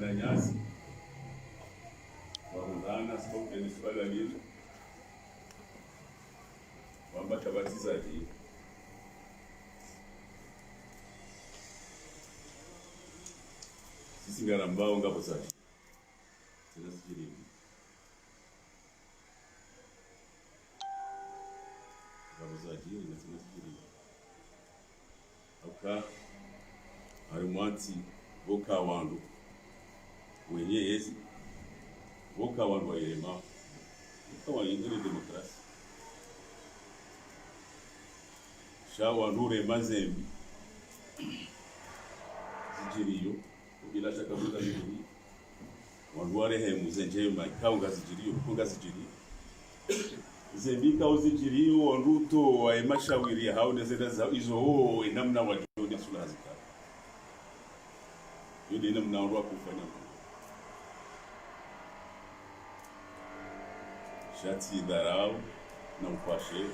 panda nyasi waungana sababu kwenye swala lile kwamba tabatizaji sisi ngarambao ngapo sasa tunasijiri ngapo tunasijiri aka harimwati boka wandu wenye yezi boka wandu wa irema kwa ingine demokrasi shawa nure mazembi zijiriyo bila shaka buza bibiri wandu warehemu zenjema kaunga zijiriyo kunga zijiriyo zembika uzijiriyo wanduto wa emashawiri hao nezenda za izo namna wajode sulazika yodi namna wandu kufanya shati dharau na upashe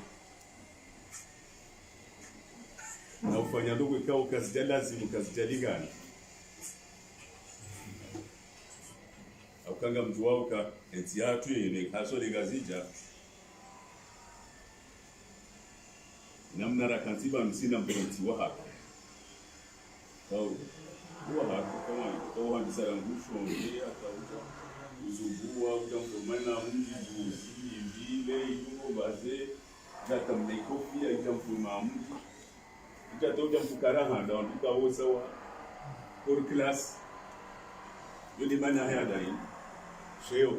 na ufanya ndugu ikawa ukazija lazimu kazijaligana aukanga mtu wao ka eti hatu ile haso ligazija namna rakantiba msina mpeleti wa hapa au huwa hapa kama au handisara ngusho ndia atauza uzubua ujamfumana mji juzi vile yuko baze hata mnaikofia itamfuma mji ikatoja mfukaraha ndio tukawosa wa for class yule mana haya dai sheo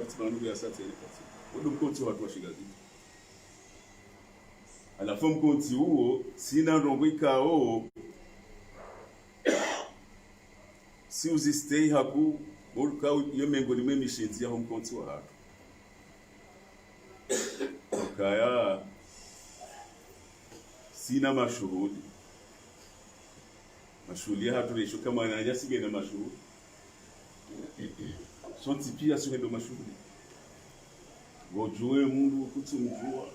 watu wangu ya sasa ile kati ndio mkonti watu washigazi alafu mkonti huo sina ndongwikao si uzistei haku urka yomengo limwe mishinzi ya mkonti wa hatu kaya sina mashuhudi hatu resho kama anajasige na mashuhudi sonti pia suhendo mashuhudi gojue mundu kutumjua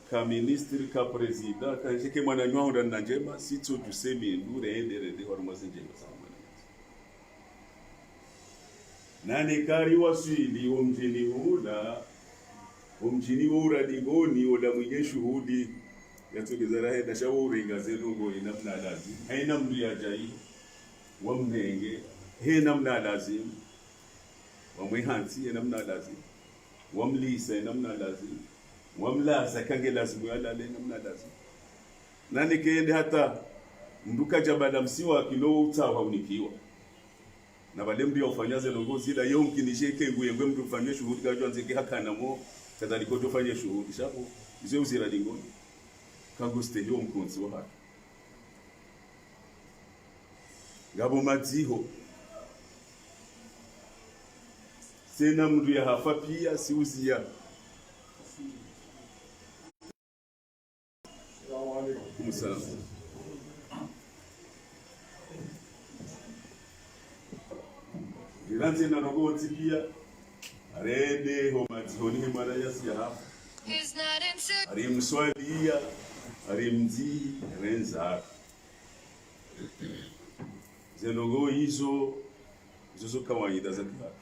ka ministri ka presida ka sheke mwana nywao na njema sito tuseme ndure enderede warumaze njema sana nani kari wasili umjini ura digoni oda mwenye shuhudi yatogezera heda shauri gazelugo inamna lazim haina mdu ya jai wamnenge he namna lazim wamwihansi namna lazim wamlisa namna lazim wamlasa kange lazim yalale namna lazim nani keende hata nduka jabada msiwa kilo utawa unikiwa na bale mdu yofanyaze longozi la yonki nisheke nguyengwe mdu fanye shuhudi kajwa nzeke hakana mo tadaliko tofanye shuhudi shapo izo uzira dingoni kanguste yo mkonzi wa hatu ngabo madziho sena mdu ya hafa pia siuzia Musalam Iranzi na rogoti pia arede ho madziho ni mara yasi ya hafa arimswalia arimzi renza zenogo hizo kawaida za kihatu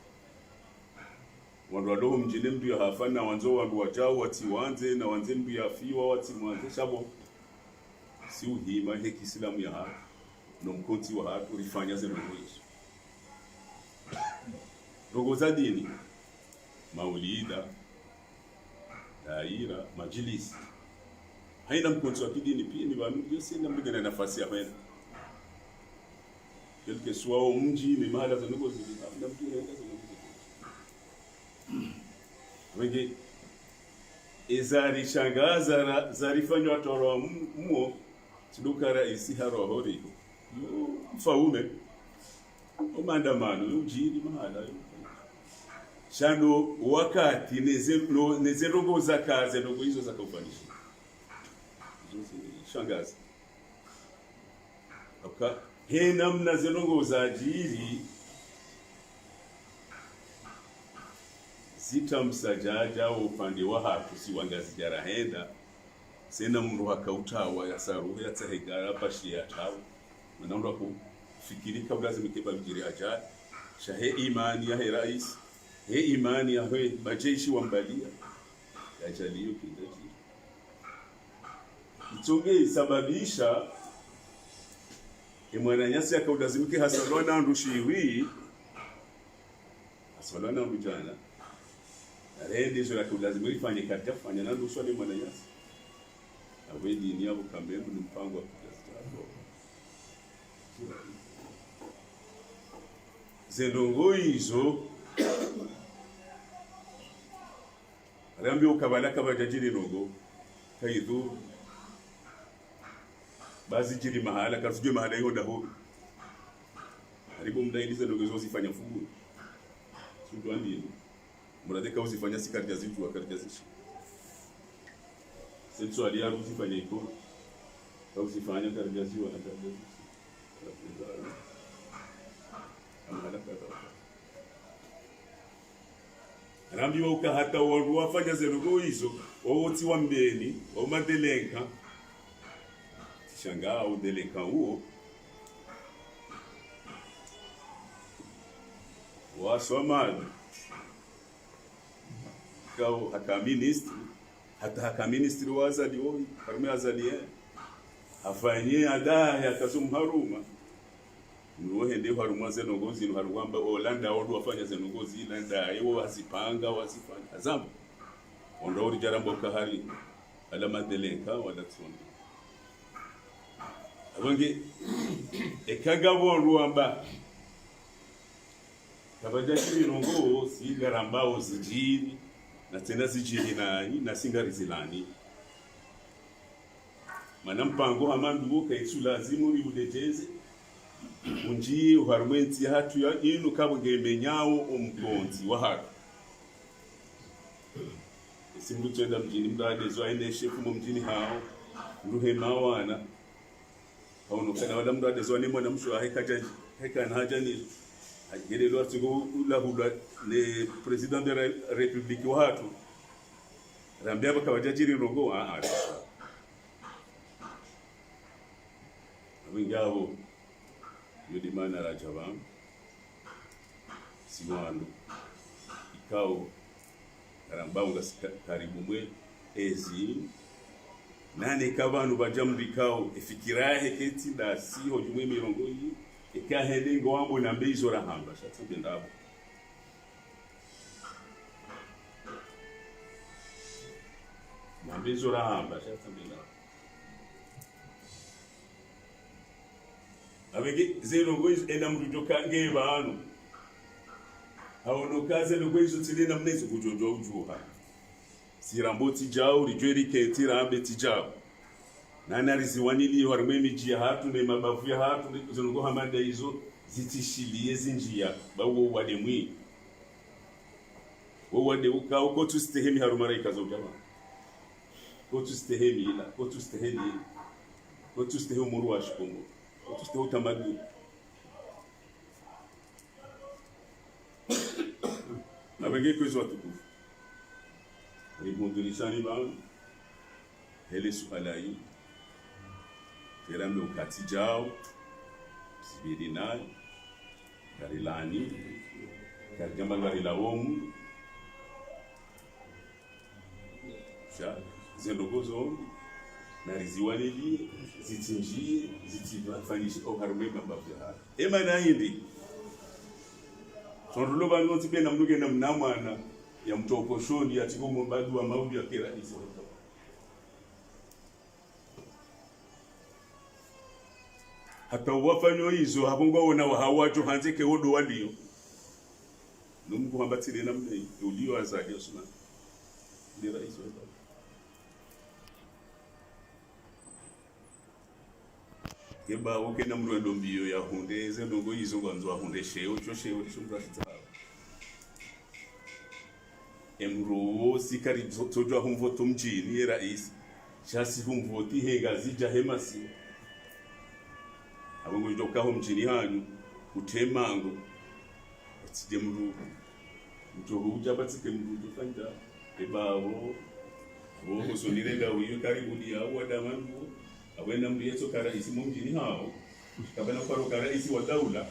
wandu wadogo mjini mdu ya hafana wanzo wandu wajao watiwanze na wanze mdu ya fiwa watimwanze shabo si uhima heki islamu ya hatu no mkonti wa hatu rifanya zenogo hizo rogo za dini maulida daira majlisi haina mkonti wa kidini pia ni wanu yose na mbigana nafasi ya kwenda kelke swao mji ni mahala za nugo zili na mtu anaenda za nugo wenge ezari shangaza zarifanywa atoro muo siduka raisi haro hori mfaume omandamano ujiri mahala shano wakati nezerongo za kaze ndogo hizo za kufanisha shangazi he namna zenongo za ajiri zitamsajaja upande wa hatu si wangazi jarahenda sena mru hakautawa ya saruhu ya tsahegara pashi ya tawo manamru ku fikiri kabla zimekeba mjiri ajali shahe imani ya rais he imani ya he majeshi wambalia ajali hiyo kindaji itonge isababisha mwananyasi akaudazimike hasalona ndushiwi hasalona ndujana rende zo akaudazimike ifanye katika fanya na nduswa ni mwananyasi awe dini yabo kamembu ni mpango wa kutazama zendongo hizo rambi ukabalaka bajajiri nogo kaidhu bazi jiri mahala kasuje mahala hiyo ndaho alipo mdailize ndogo zozifanya fugu sio ndini murade ka uzifanya sikarja zitu akarja zishi sio alia uzifanya iko au uzifanya karja ziwa na karja zishi rambi wauka hata wafanya zerugo hizo woti wa mbeni wa madelenka shangaa au delenka huo wasomali kao haka ministri wazali woi karme azali afanye adaha akazumharuma nuhende haruma zenogozi harugamba olanda odu wafanya zenogozi landa yo wasipanga wasifanya azambo ondori jarambo kahari alama delenka wala tsondi abange ekagabo ruamba kabajashiri rongo sigarambao zijiri na tena zijiri nani na singarizilani manampango amandu kaitsu lazimu riudeteze unji uharumenti hatu ya inu kabugemenyawo umugonzi wa hatu simbu twenda mjini mdadezo aende shefu mu mjini hao nduhema wana hauno kana wala mdadezo ni mwana msho heka na haja ni agere lo atigo la hula le president de la republique wa hatu rambia bakabajajiri rogo abingabo yudimana rajabam siwando ikao karambanga karibu mwe ezi nane kabanu bajamrikao ifikirahe keti da siho jumwe mirongo yi ikahende ngwambo na mbezo rahamba shatse ndabo na mbezo rahamba shatse ndabo abege zero goiz enda mrujoka ngebano aonokaze logoizo tilena mnezo kujojo ujuha siramboti jao rijweri ketira ambe tijao nana riziwanili harumemi jia hatu ne mabavu ya hatu zongo hamanda hizo zitishilie zinjia bawo wademwi wo wade uka uko tustehemi harumara ikazo jama ko tustehemi ila ko tustehemi ko tustehemi muru washikongo tuste utamaduni abenge kwezo tukufu ibundulishani ba hele sualai kerame ukati jao sibidina garilani karjamba garilawomu sha zendogozo na riziwanili zitinjie zitifanyisha oharume mabafya ema na hindi sonrulo bango tibe na mnuge na mnamwana ya mtoko shoni atiko mbadu wa maudi ya kirahisi hata wafanyo hizo habongo wona hawacho hanzeke wodo walio numungu hambatire namne ulio azali osman ni rais wa keba woke na mrwendo mbio ya hunde zendongo hizo gwanzo hunde sheo shumra shitaba emro sikari tojwa humvoto mjini rais chasi humvoti hega zija hemasi abongo joka ho mjini hanyu utemango atide mru mtohuja batike mru jofanda ebawo wo sonirega uyu karibu dia wadamangu awena mrieto kara isimu mjini hao kabla kwa rais wa daula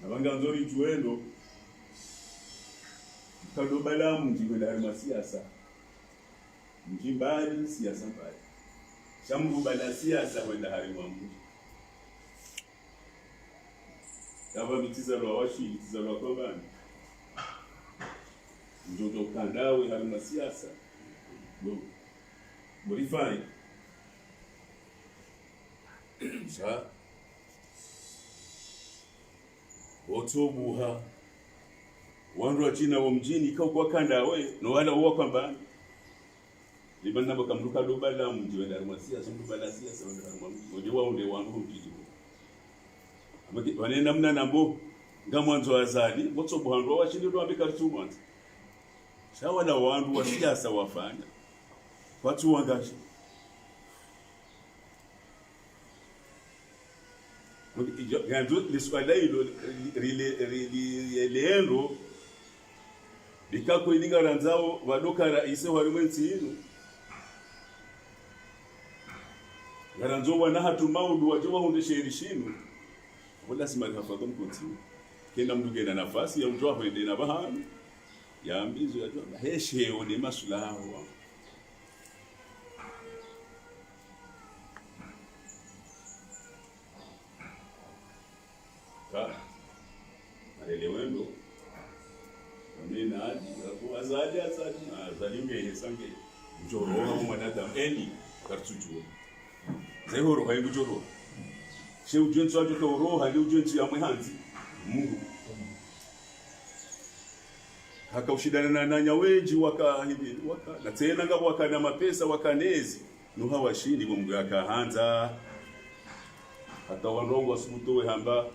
na wanga nzuri tuendo kadobala mji kwenda siasa mji mbali siasa mbali shambu bala siasa kwenda harima mji kama mitizalo washi mitizalo kwa bani njoto kandawe harima siasa Morifai sa otobuha wandu wachina wa mjini kwa kandawe no wala huwa kwamba libana bakamruka dobala mji wenda harmasia sundu bala siasa wenda harmasia oje waunde wandu mjini amaki wanena mna nambo ngamwanzo azali botsobuha ndo wachini ndo ambika rutumwanza sawa na wandu wa siasa wafanya watu wangashi gandu liswala hilo liendo likako ilingaranzao wadoka rais wa rimwenzi hino garanzo wana hatu maudu wajowa hunde shirishinu wala simali hafadho mkontinu kenda mduge na nafasi ya ujowa huende na bahani ya ambizo ya jowa hesheo ni masulaho alelewendo amena adi azali ngene sange njoroha mwanadamu eni kartujua zehoro hayi njoroha she ujenzi wajo ka roha ndi ujenzi ya mwehanzi Mungu haka ushidana na nyaweji waka na tena ngabo wakana mapesa wakanezi nuha washindi bo Mungu akahanza hata wanongo wasubutowe hamba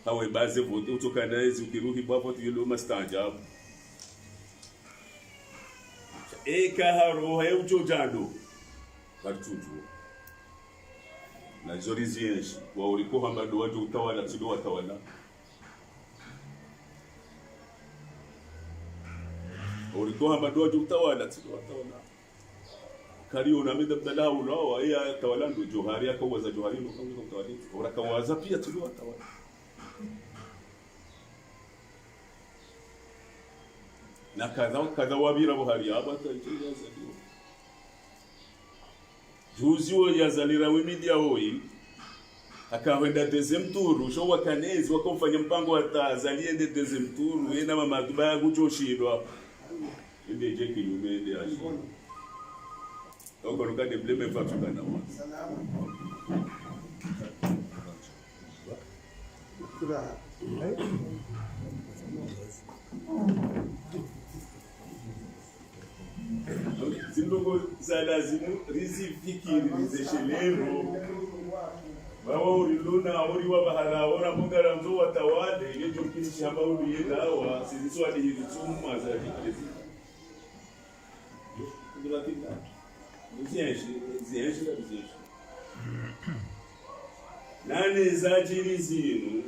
hawe baze vote utokanaizi ukiruhi bwapo tuyelo mastanjabu kaharo haye ujojando bartuju na zorizienshi wa uliko hamba do wajo utawala tido watawala uliko hamba do wajo utawala tido watawala kariyo na medabdala ulao ya tawala ndo johari akawaza johari ndo kama utawala urakawaza pia tido watawala na kadha wabira buhari abata ikiyaza dio juzi wo yazalira media hoi akawenda deuxième tour sho wakanezi wakomfanya mpango atazalie de deuxième tour yena mama dubaya kuchoshindwa inde je kilumende ashi donc on a des problèmes fatu kana wa kura Zindongo za lazimu rizifikiri rizeshelero bawa uriluna uri wa bahara ora mungara mzo watawale yejo kinishi hamba uri yedawa siziswali hizi tsumma za hizi nduratinda zienshi nane za jiri zinu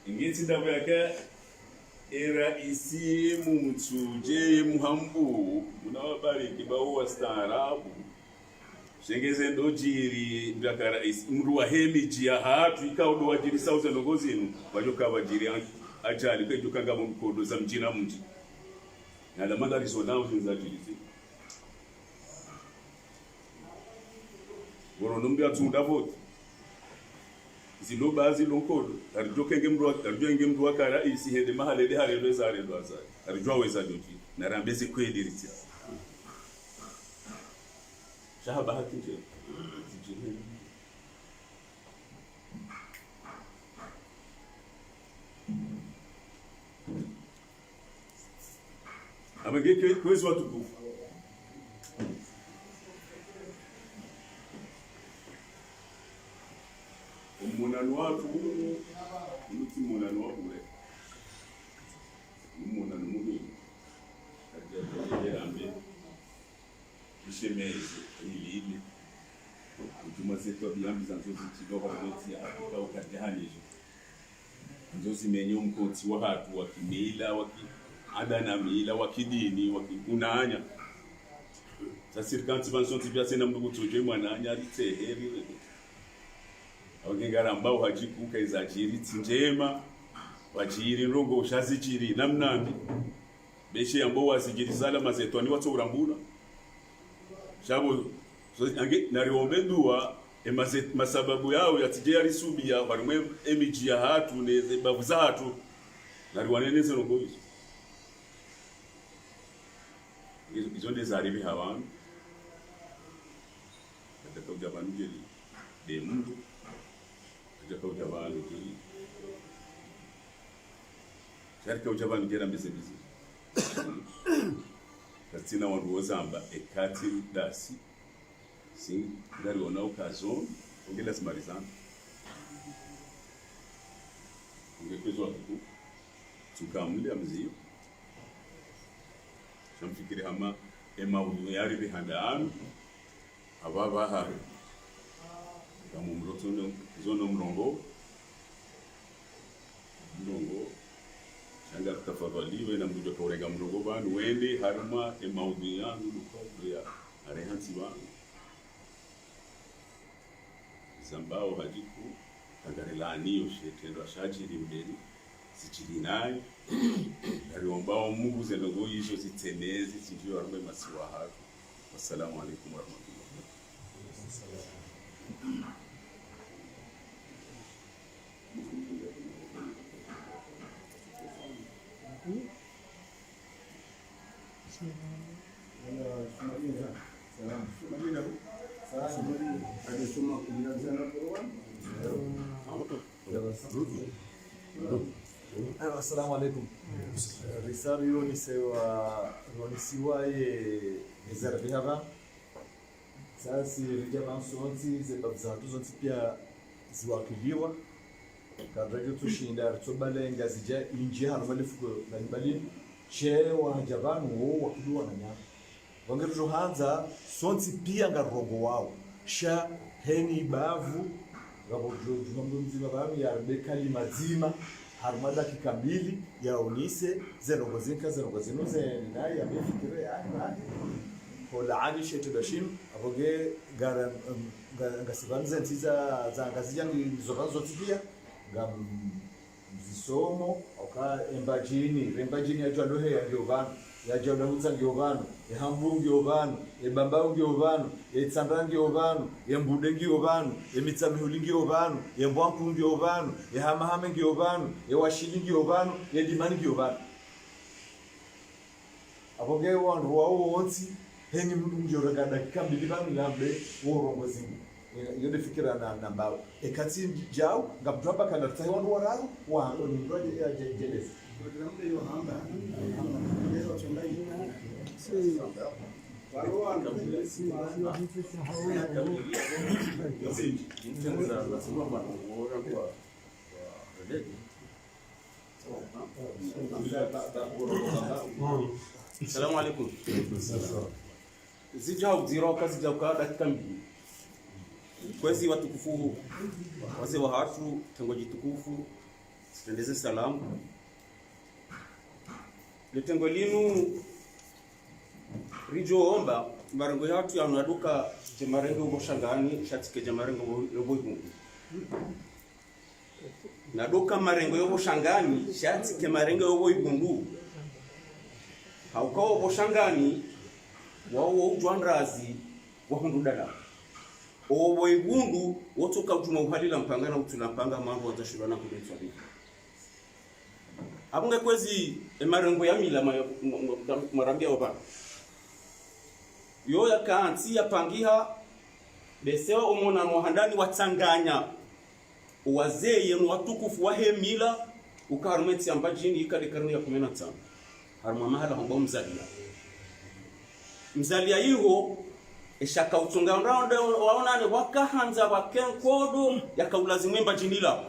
ingeti ndabu yake era isi mumtsuje muhambu munawabariki bawo wastaarabu shengeze ndojiri ndakara mru wa hemi jia hatu ikaudo wajiri sauza nogozinu wajoka wajiri ajali kwa jukanga mkodo za mjina mji na la magari zonao za jiri woronombi atunda vote zilo bazi lonkodo arjokenge mru akara isi hende mahale de hare leza hare ndo azali arjwa weza joki na rambezi kweli ritia shahaba hakije zijini amegeke kwezi watu kufu umunanu watu unuti munanu wabure umunanu mubi ajya ambe ishemeze ilile utuma zetu byambi zanzo zikidoka noti Afrika ukatehanije nzo zimenye umkoti wa hatu wa kimila wa adana mila wa kidini wa kunanya sasa kanti vansonti vya sena mndugu toje mwana anyari teheri awengara mbao hajikuka izajiri njema wajiri rongo ushazijiri namnambi beshe ambao wazijiri salama zetwani watu urambura shabo so ange nariombe dua masababu yao yatije ari subia barimwe emiji ya hatu neze bavuza hatu nariwaneneze rongo izo ndezaribi hawantu atakaja banuje de mundu atakaja banuje sharika ujabani gera mbese katina wandu wozamba ekati dasi sing ngari ona ukazon ongela smarizana ungekezwa ku tukamlia mzio shamfikiri hama emaudu yari bihandanu ababa hari kamu mrotono zono mrongo shanga tafadhaliwe na mdujo korega mrongo banu wende haruma emaudu yangu lukobya arehansi banu zambao hajiku kagarelani yoshetendo ashajiri mberi sichiri naye ariombao Mungu zenogo yisho sitenezi sinjio arumbe masiwa hatu. Wassalamu alaikum warahmatullahi Assalamu alaikum. Risario ni sewa ronisiwaye ezarbi haba. Sasa rijama sonti zebabzatu zonti pia ziwakiliwa. Kadrajo tushinda rtobalenga zija inji harumalifuko banibali che wa jabanu wo wakiliwa na nyama. Wangerujo hanza sonti pia ngarongo wao. Sha heni bavu gabojo jumamzi babamu ya bekali mazima harumada kikambili ya unise zerogozinka zerogozinoze naye amefikire yani kola ani shetudashim aboge garan ngasibanze ntiza zangazija ngizobazo tibia ngam zisomo oka embajini ya jalohe ya Giovanni ya jalohuza Giovanni ya hambu Giovanni ya bambao Giovanni ya tsandrangi Giovanni ya mbudengi Giovanni ya mitsamihuli Giovanni ya mbwanku Giovanni ya hamahame Giovanni ya washili Giovanni ya dimani Giovanni aboge wandu wao wonsi hengi mndu mjoraka dakika mbili banu lambe worongozi yode fikira na mbao ekati jao ngabdropa kana taiwan wararu wa ndo ndoje ya jeles ndio hiyo hamba ndio chongai si barua ndio si Assalamu alaikum. Zijao ziro kazi za kwa dakika mbili. Kwezi watukufu wazee wa hatu tengoji tukufu sitendeze salamu. Letengo linu rijo omba marengo yatu ya unaduka jemarengo ubo shangani shatike jemarengo yobo ibu. Naduka marengo yobo shangani shatike marengo yobo ibundu. Haukao boshangani wao ujwandrazi wa hundudala obo ibundu wotoka utuma uhalila mpangana utulampanga mambo watashirana kuletwa hivi abunge kwezi emarengo ya mila marambia oba yo yakanti yapangiha besewa umona muhandani watanganya wazee yenu watukufu wa hemila ukarumeti ambajini ikale karne ya 15 haruma mahala homba mzalia hiyo eshaka utunga round waonane wakahanza wakenkodo yakaulazimemba jinila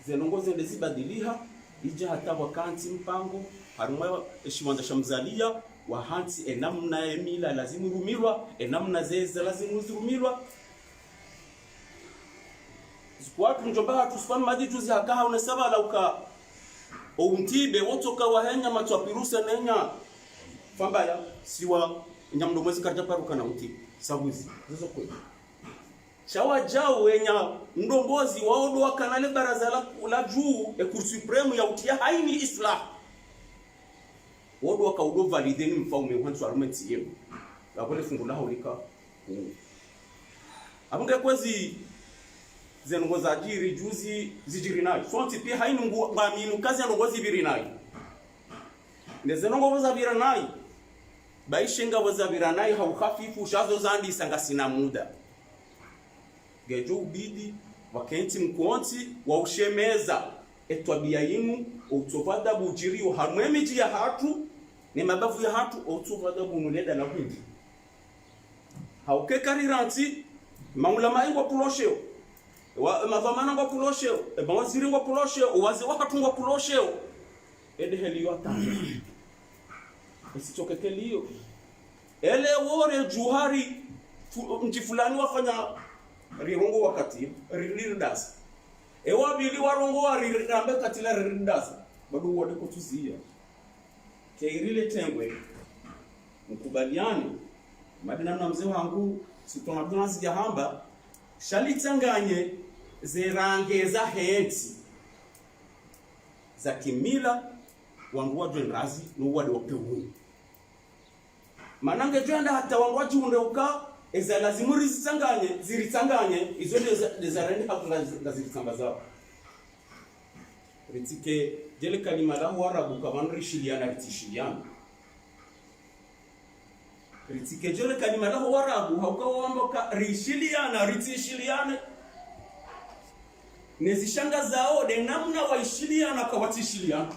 zenongoze ndezibadiliha ija hata wakanti mpango haruma eshiwanda shamzalia wahanti enamna emila lazimu rumirwa enamna zeze lazimu rumirwa zikwatu njomba tusfan maditu zihakaha unesaba lauka Ountibe wotoka wahenya matwapirusa nenya fambaya siwa nyamdo mwezi karja paruka na uti sabuzi zozo kweli shawa jao wenya ndongozi waodo wakanale baraza la juu e Cour supreme ya utia haini islah wodo wakaudo valide ni mfaume wansu arumeti yemu labole fungula haulika abunge kwezi zenongoza ajiri juzi zijiri nayo sonti pia haini ngaminu kazi ya nongozi biri nayo nezenongoza bira nayo baishenga wazabira nayo hauhafifu shazo zandi sanga sina muda gejo ubidi wakenti mkonti wa ushemeza etwabia yinu utovada bujiri hamwemiji ya hatu ni mabavu ya hatu utovada bunuleda na kwindi hauke kariranti maulama ingwa pulosheo wa mavamana ngwa pulosheo mawaziri ngwa pulosheo wazi wakatu ngwa pulosheo ede heliyo atanga esichokekeliyo ele wore juhari mti fulani wafanya rirongo wakati ririndas ewa bili warongo warirambe katila ririndas bado wode kutuzia keirile tengwe mkubaliane madina na mzee wangu sitonaduna sijahamba shalitanganye zerangeza heti za kimila wangu wa jenrazi nuwade wapewu manange jenda hata wangu wa jiundeuka eza lazimu ziritanganye izo dezarende hakunga ziritambaza ritike jele kalima la warabu kamanri shiliana ritishiliana ritike jele kalima la warabu haukawa rishiliana ritishiliana nezishanga zao de namna waishiliana kawatishiliana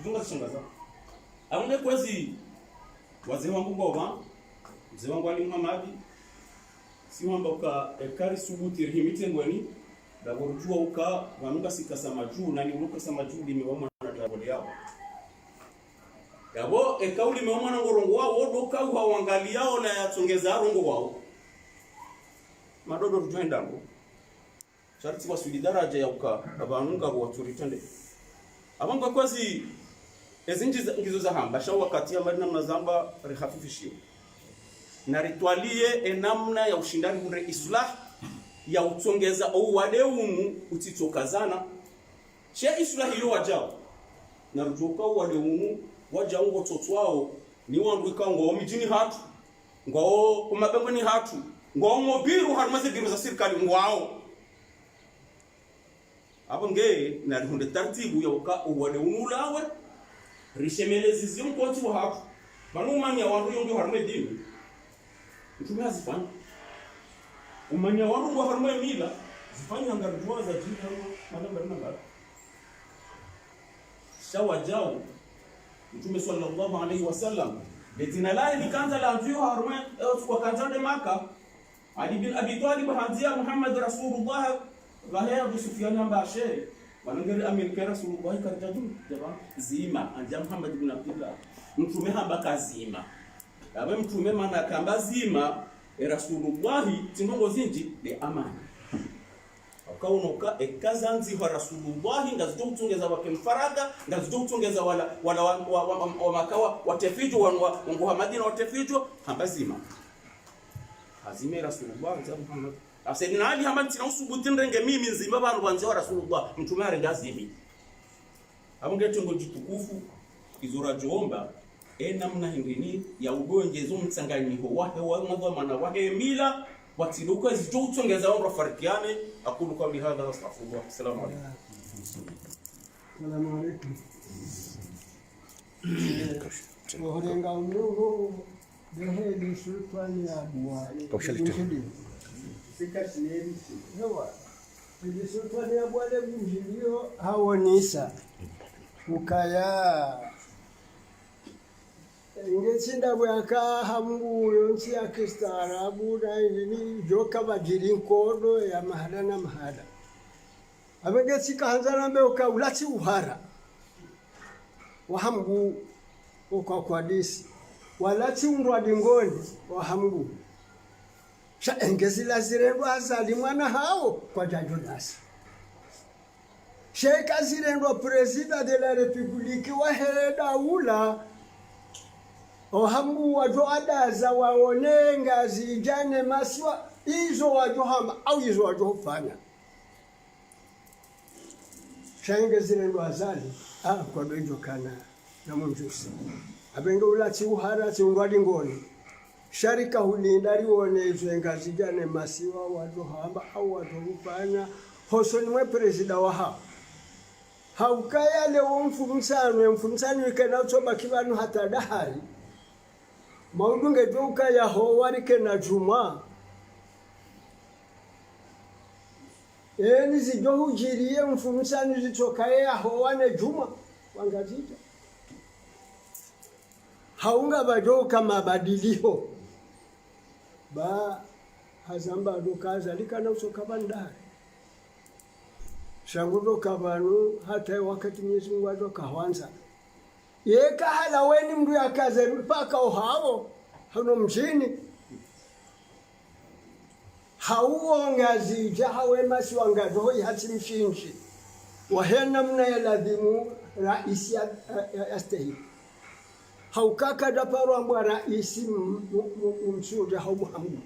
dunga shanga zao amunge kwezi wazee wangu ngoma mzee wangu Ali Muhammad si wamba uka ekari subuti rihimite ngweni daborujua uka wanunga sikasama juu nani unuka sama juu limewamwa na dabole yao yabo ekauli limewamwa na ngorongo wao wodoka hawangaliao na yatongeza rongo wao madodo rujenda ngo sharti wasuli daraja ya uka abanunga waturitende abanga kwazi ezinji ngizo za hamba shaw wakati ya madina mazamba rihafifishio na ritualie enamna ya ushindani hune islah ya utongeza au wadeumu utitokazana che islah hiyo wajao na rujoka wadeumu wajao ngototo wao ni wanduika ngo mijini hatu ngo umabengo ni hatu ngo mobiru harmaze biru za serikali ngwao hapo nge na hunde taratibu ya uka wadeumu lawe rishemelezi zimkonti wa hapo manumanya wandu yongo harme dini mtume azifanya umanya wandu wa harme mila zifanya ngarujua za jina manamba shawa jao mtume sallallahu alayhi wasallam betina la likanza la mtu harme kwa kanza de maka ali bin abi talib hanzia muhammad rasulullah rahaya bi sufyan ambashe wanangeri amir ka rasulullah karjadu jaba zima anja muhammad ibn abdullah mtume hamba kazima abe mtume mana kamba zima rasulullah tingongo zinji de amana akaunoka ekazanzi wa rasulullah ngazito utungeza wakemfaraga ngazito utungeza wala makawa watefijo wangu hamadina watefijo hamba zima azime rasulullah za muhammad asedina ali hamba tina usubutin renge mimi nzima bantu banze wa rasulullah mtume arenga zimi abungetongo jitukufu izora jomba namna hingini ya ugonjezo mtsanganyiho wahe wa madhamana wahe mila watiluka zito utongeza wangu farikiane aqulu qawli hadha astaghfirullah assalamu alaykum assalamu alaykum orenga unugo dehe ni sultani ya bwa sikashini hewa ni sultani ya bwa mjilio hawonisa ukaya ingetsinda bwaka hambu yonsi ya kistaarabu na ini joka bajiri nkodo ya mahala na mahala abegetsika hanzana mbe ukaulati uhara wa hambu ukakwadisi walati undwa dingoni wa hambu sha engezila zirendo azali mwana hao kwa jajodasi Sheikh Zirendo president de la République wa hereda ula ohambu wajo adaza waone ngazi jane maswa izo wajo hamba au izo wajo fanya shanga zile lwazali kwa bejo kana na mumjusi abenga ulati uhara tungwali ngoni sharika hulinda liwone izo ngazi jane masiwa wajo hamba au wajo fanya hosoni mwe presida wa haukaya leo mfumsano ikena utoba kibanu hata dahari maudunge joka ya howari kena juma eni zijohu jiriye mfumsano zitokaye ya howane juma wangazita haunga bajoka mabadiliho ba hazamba dokaza likana utoka bandari shangudo kabanu hata wakati Mwenyezi Mungu adokaanza yeka hala weni mndu yakaze mpaka uhao hano mjini hauongazi jahawe masi wangadoi hati mshinji wahena mna ya ladhimu raisi yastahi haukaka daparo ambwa raisi msuja hau Muhammad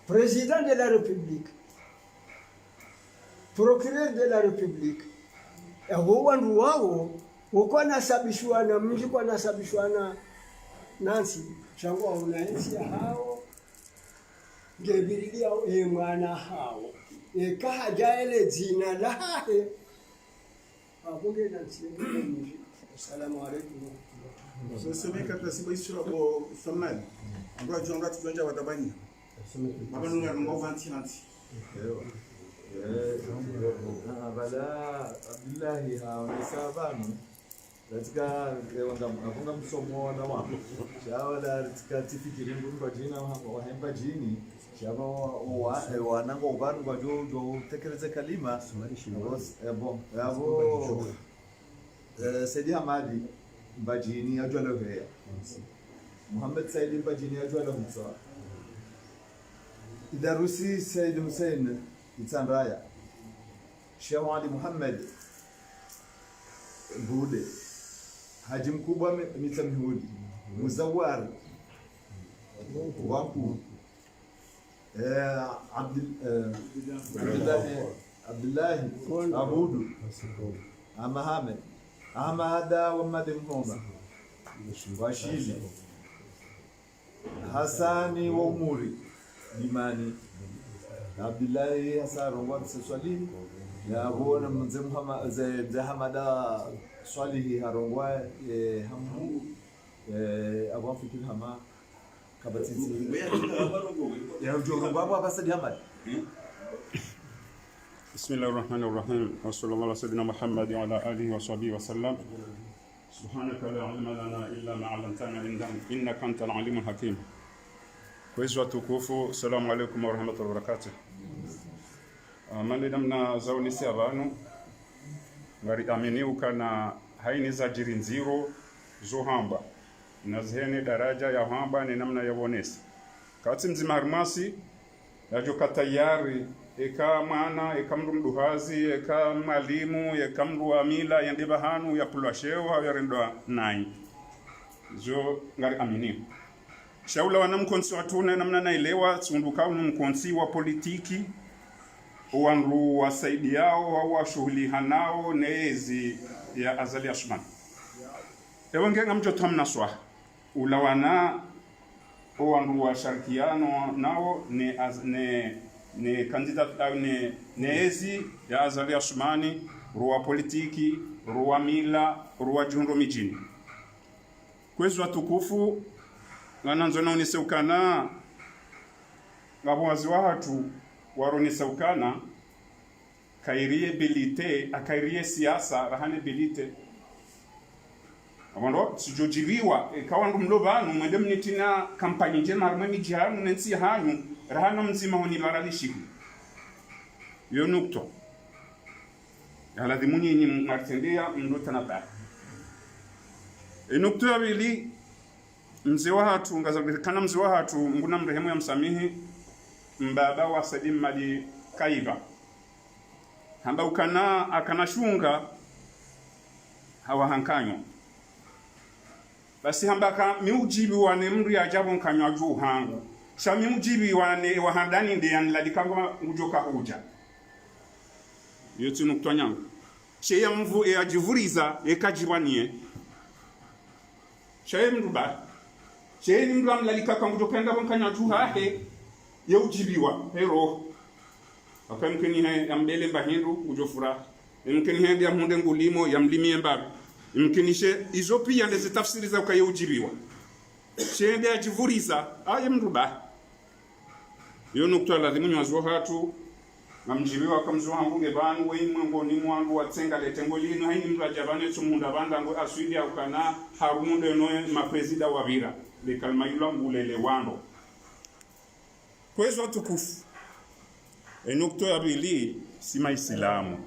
Président de la République Procureur de la République wandu wao wako nasabishwa na mji kwa nasabishwa na Nancy chango unaenzi hao ngebirilia mwana hao kahajaele jina lahe abunge Nancy assalamu alaykum sasa meka tasiba isura bo famali ngwa jonga tujanja watabani mabanu ngwa vantinanti bala Abdullahi haonesabanu katika afunga msomo na wao shawala katika tifikiri ngumba jina wa hemba jini shaba wanango ubanu kwa jo tekeleza kalima bon yabo Saidi Hamadi Mbajini ajwa logea Muhammad Saidi Mbajini ajwa logea Idarusi Said Hussein Itsanraya Sheikh Ali Muhammad Bude Haji Mkubwa Mitamhudi Muzawar Waku Abdullah Abudu Amahamed Ahmada wa Mademhoma Washili Hasani wa Umuri Dimani Abdullahi Hasan Rongwa Swalihi ya huona mzee Muhammad Zaid Hamada Swalihi Harongwa hamu Abu Fikir Hama kabatiti ya ujorongwa hapa Said Hamad Bismillahirrahmanirrahim wa sallallahu ala sayyidina Muhammad wa ala alihi wa sahbihi wa sallam subhanaka la ilma lana illa ma 'allamtana innaka antal alimul hakim. Kwa hizo tukufu, assalamu alaykum wa rahmatullahi wa barakatuh. Mali namna zaunisi abantu ngari aminiuka na haini za jirinziro zohamba na zihene daraja ya hamba ni namna ya bonesi kati mzima harmasi yajoka tayari eka mwana eka mndu mduhazi eka mwalimu eka mndu amila yandiba hanu ya pulwa shewa ya rendwa nai zo ngari aminiu shaula wana mkonsi watune namna nailewa tsunduka mkonsi wa politiki wanru wasaidi yao au washughuli hanao neezi ya azali asman ewe ngenga mjo tamna swa ulawana wanru wa sharikiano nao ne kandidat au neezi ya azali asmani ruwa politiki ruwa mila ruwa jundo mijini kwezu watukufu ngananzo naoniseukana ngabo waziwa hatu waroniseukana kairie bilite akairie siasa rahane bilite abondo sijojiriwa kawandu mlobanu mwende mnitina kampani njema armwe mijihanu nensi hanyu rahana mzima honi laralishiku yo nukto yaladhimunyi ni martendea mndota na ba nukto ya bili mzee wa hatu ngazabikana mzee wa hatu nguna mrehemu ya msamihi mbaba wa Sadim Madi Kaiva hamba ukana akanashunga hawa hankanyo basi hambaka miujibi wane mri ajabu nkanywa juu hangu sha miujibi wane wahandani ndi yanladikangwa ujoka huja yotu nuktwanyangu sheya mvu ajivuriza ekajibanie sheya mruba sheya ni mru amlalika kwa ujokenda nkanywa juu hahe ye ujibiwa hero akamkeni he ambele mbahindu ujofura mkeni he ya munde ngulimo ya mlimie mbabe mkinishe izo pia ndeze tafsiri za ukaye ujibiwa shende ajivuriza aye mruba yo nukta lazimu nywazo hatu namjibiwa kamzwa ngunge banu weimwe ni mwangu watsenga letengo lino haini mtu ajabane tumunda banda ngo aswidi ukana harumunde no mapresida wabira le kalma yula ngulele wando kwezo tukufu nukta ya bili sima islamu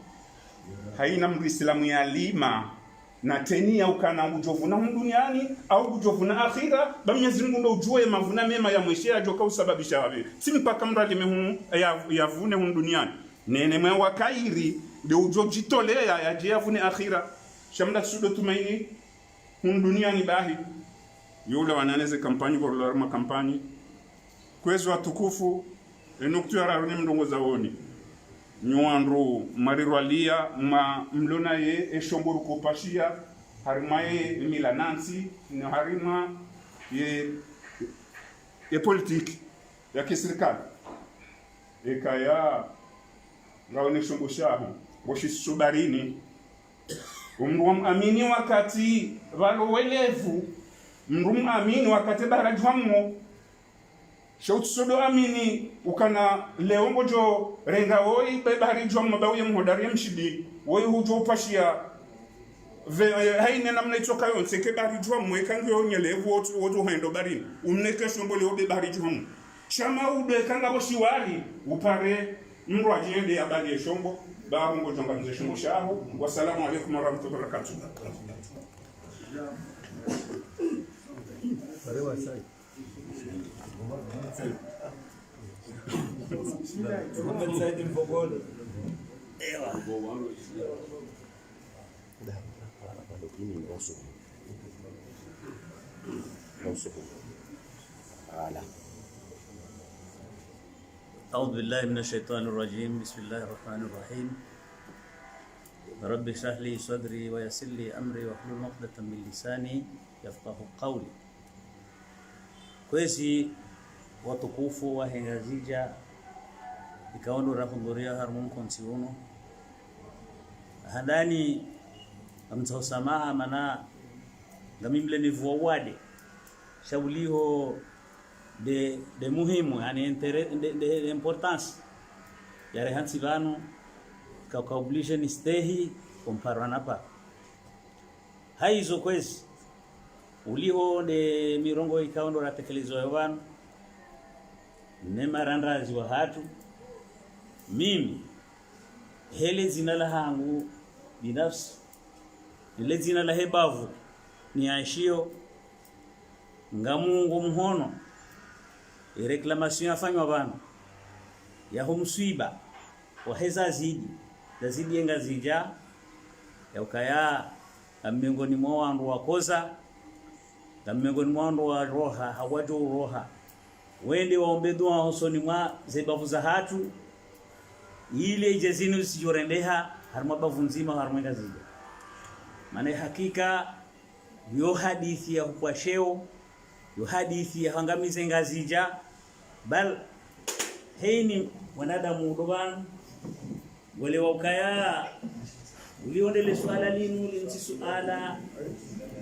haina mtu islamu ya lima na tenia ukana ujovuna duniani au ujovuna akhira ba Mwenyezi Mungu ndo ujue mavuna mema ya mweshea joka usababisha wabe si mpaka mradi mehu yavune duniani nene mwa wakairi de ujojitolea yaje yavune akhira shamda sudo tumaini duniani bahi yule wananeze kampani kwa larma kampani kwezo watukufu enuktu ya raruni mdongo zaoni nyuandru marirwalia ma mlona ye eshomburu kopashia harima ye milanansi ni harima ye politiki ya kiserikali ekaya ngaone shombo shahu boshi subarini umru amini wakati valo welevu mru amini wakati barajwamo shautu sodo amini ukana leongo jo renga woi bebari jo mabawi mhodari mshidi woi hujo pashia haine namna itoka yonse ke bari jo mweka ngyo nyelevu wojo hendo barini umneke shombo le bebari jo chama ude kanga boshiwali upare mru ajende abali shombo ba ngo jonga mze shombo shaho wasalamu alaykum warahmatullahi wabarakatuh Parewa sai Muhammad Said Mbogolo. Ewa. أعوذ بالله من الشيطان الرجيم. بسم الله الرحمن الرحيم. رب اشرح لي صدري ويسر لي أمري واحلل عقدة من لساني يفقهوا قولي. Kwezi watukufu wa hengazija ikaondo rahudhuria harmun konsiuno hadani amtosamaha mana ngamimle ni vuwade shauliho de muhimu yani de importance yare hansi vanu ka obligation stehi komparana pa haizo kwezi uliho de mirongo ikaondo ratekelezo yavanu nemarandazi wa hatu mimi hele zina la hangu binafsi ile zina la hebavu ni aishio ngamungu mhono reclamation afanywa bana ya humswiba wa heza zidi yenga zija ya ukaya miongoni mwa wandu wakoza na miongoni mwa wandu wa roha hawajo roha wende waombe dua hosoni mwa zebavu za hatu ile jazini usijorendeha harma bavu nzima harma ngazija maana hakika yo hadithi ya kupasheo yo hadithi ya hangamize ngazija bal heini wanadamu udoban wale wakaya uliondele swala linu linsi suala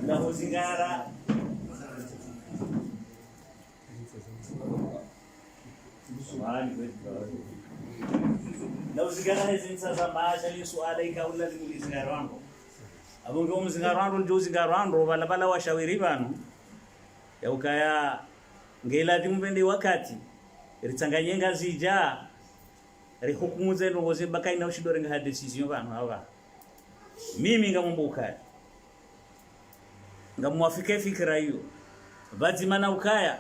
na hozingara na uzigara hizi sasa maasha li suala ikaula limulizingarwango abonge umuzingarwango ndio uzingarwango balabala washawiri banu ya ukaya ngela dimbende wakati ritsanganyenga zija ri hukumu zenu ngoze bakaina ushidore nga decision banu hawa mimi ngamumbuka ngamwafike fikra hiyo bazimana ukaya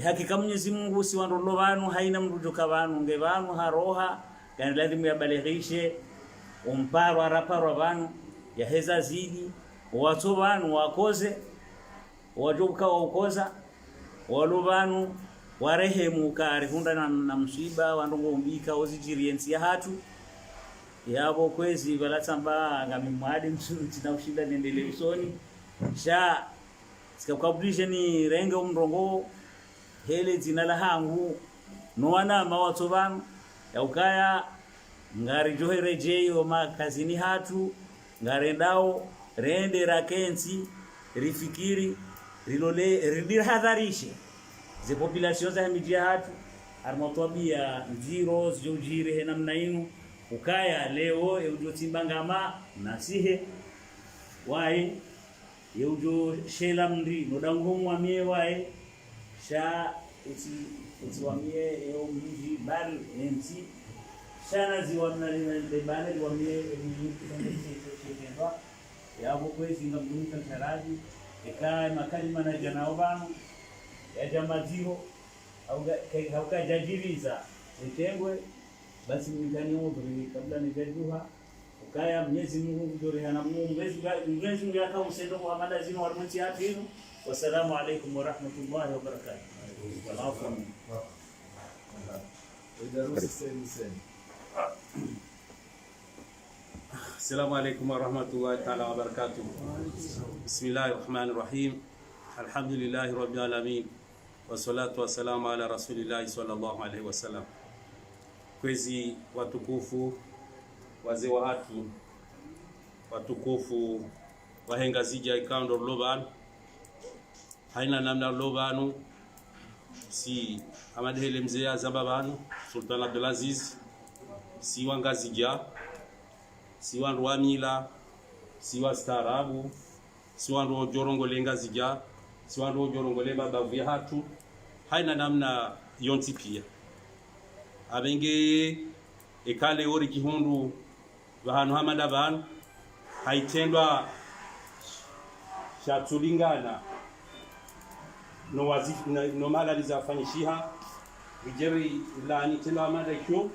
hakika Mwenyezi Mungu si wandolo banu haina mrujuka banu nge banu haroha yani lazima yabalighishe umparo araparo banu ya heza zidi watu banu wakoze wajoka waokoza waluvanu warehemu kari hunda na msiba wandongo umbika ozijiriensi ya hatu yabo kwezi balatamba ngamimwadi msuti na ushinda nendele usoni sha sikakablisha ni renge umrongo hele zina la hangu noana mawatsobanu yaukaya ngari joherejeyo makazini hatu ngarendao rende rakensi rifikiri rilole rilihadharishe ze population za mijia hatu armotwabia nziro zojire he namna inu ukaya leo eujo timbangama nasihe wai eujo shela mri nodangomu amie wai sha uti wamie eo mji bal enti shana ziwamna le bale wamie eo yabo kwezi ngamdunika taraji eka makali manager nao bano ya jamaziro au jajiriza itengwe basi mingani ngobri kabla nijajuha ukaya Mwenyezi Mungu mjorehana Mungu Mwenyezi Mungu yaka usendo kwa madazino wa mti hatu. Wassalamu alaykum wa rahmatullahi wa barakatuh. Assalamu alaykum wa rahmatullahi ta'ala wa barakatuh. Bismillahir rahmanir rahim. Alhamdulillahi rabbil alamin. Wassalatu wassalamu ala rasulillahi sallallahu alayhi wasallam. Kwezi watukufu wazee wa hatu watukufu wahenga zija ikando loban haina namna lobanu si amadhele mzee azababanu Sultan Abdulaziz si wangazija si wandu wa mila si wa staarabu si wandu jorongo lenga zija si wandu jorongo leba bavu hatu haina namna yonti pia abenge ekale ori kihundu bahanu hamada ban haitendwa shatulingana no wazifu no mala lizafanyishiha wijeri lani tendo hamada kyo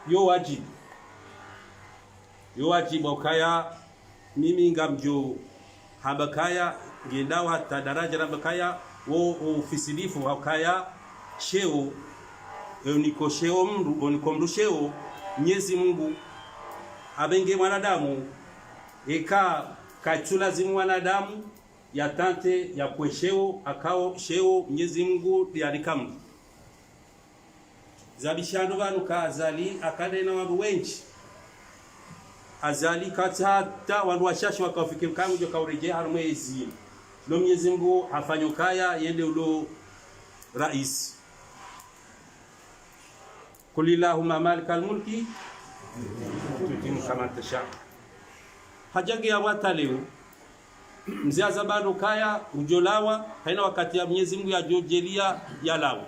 yo wajibu ukaya mimi ngamjo habakaya ngendawa ta daraja rabakaya wo ufisilifu ukaya sheo niko sheo mndu niko sheo Mwenyezi Mungu abenge mwanadamu eka kachula zimu mwanadamu ya tante ya kwesheo akao sheo Mwenyezi Mungu yalikamu zabishano banu kazali akade na wandu wengi azali katata wandu washashi wakafike mkangu jo kaureje harumwezi lo Mwenyezi Mungu afanyokaya yende ulo rais kulillahumma malikal mulki tutim kama tasha hajagi ya wataleo mziaza bado kaya ujolawa haina wakati ya Mwenyezi Mungu ya jojelia ya lawa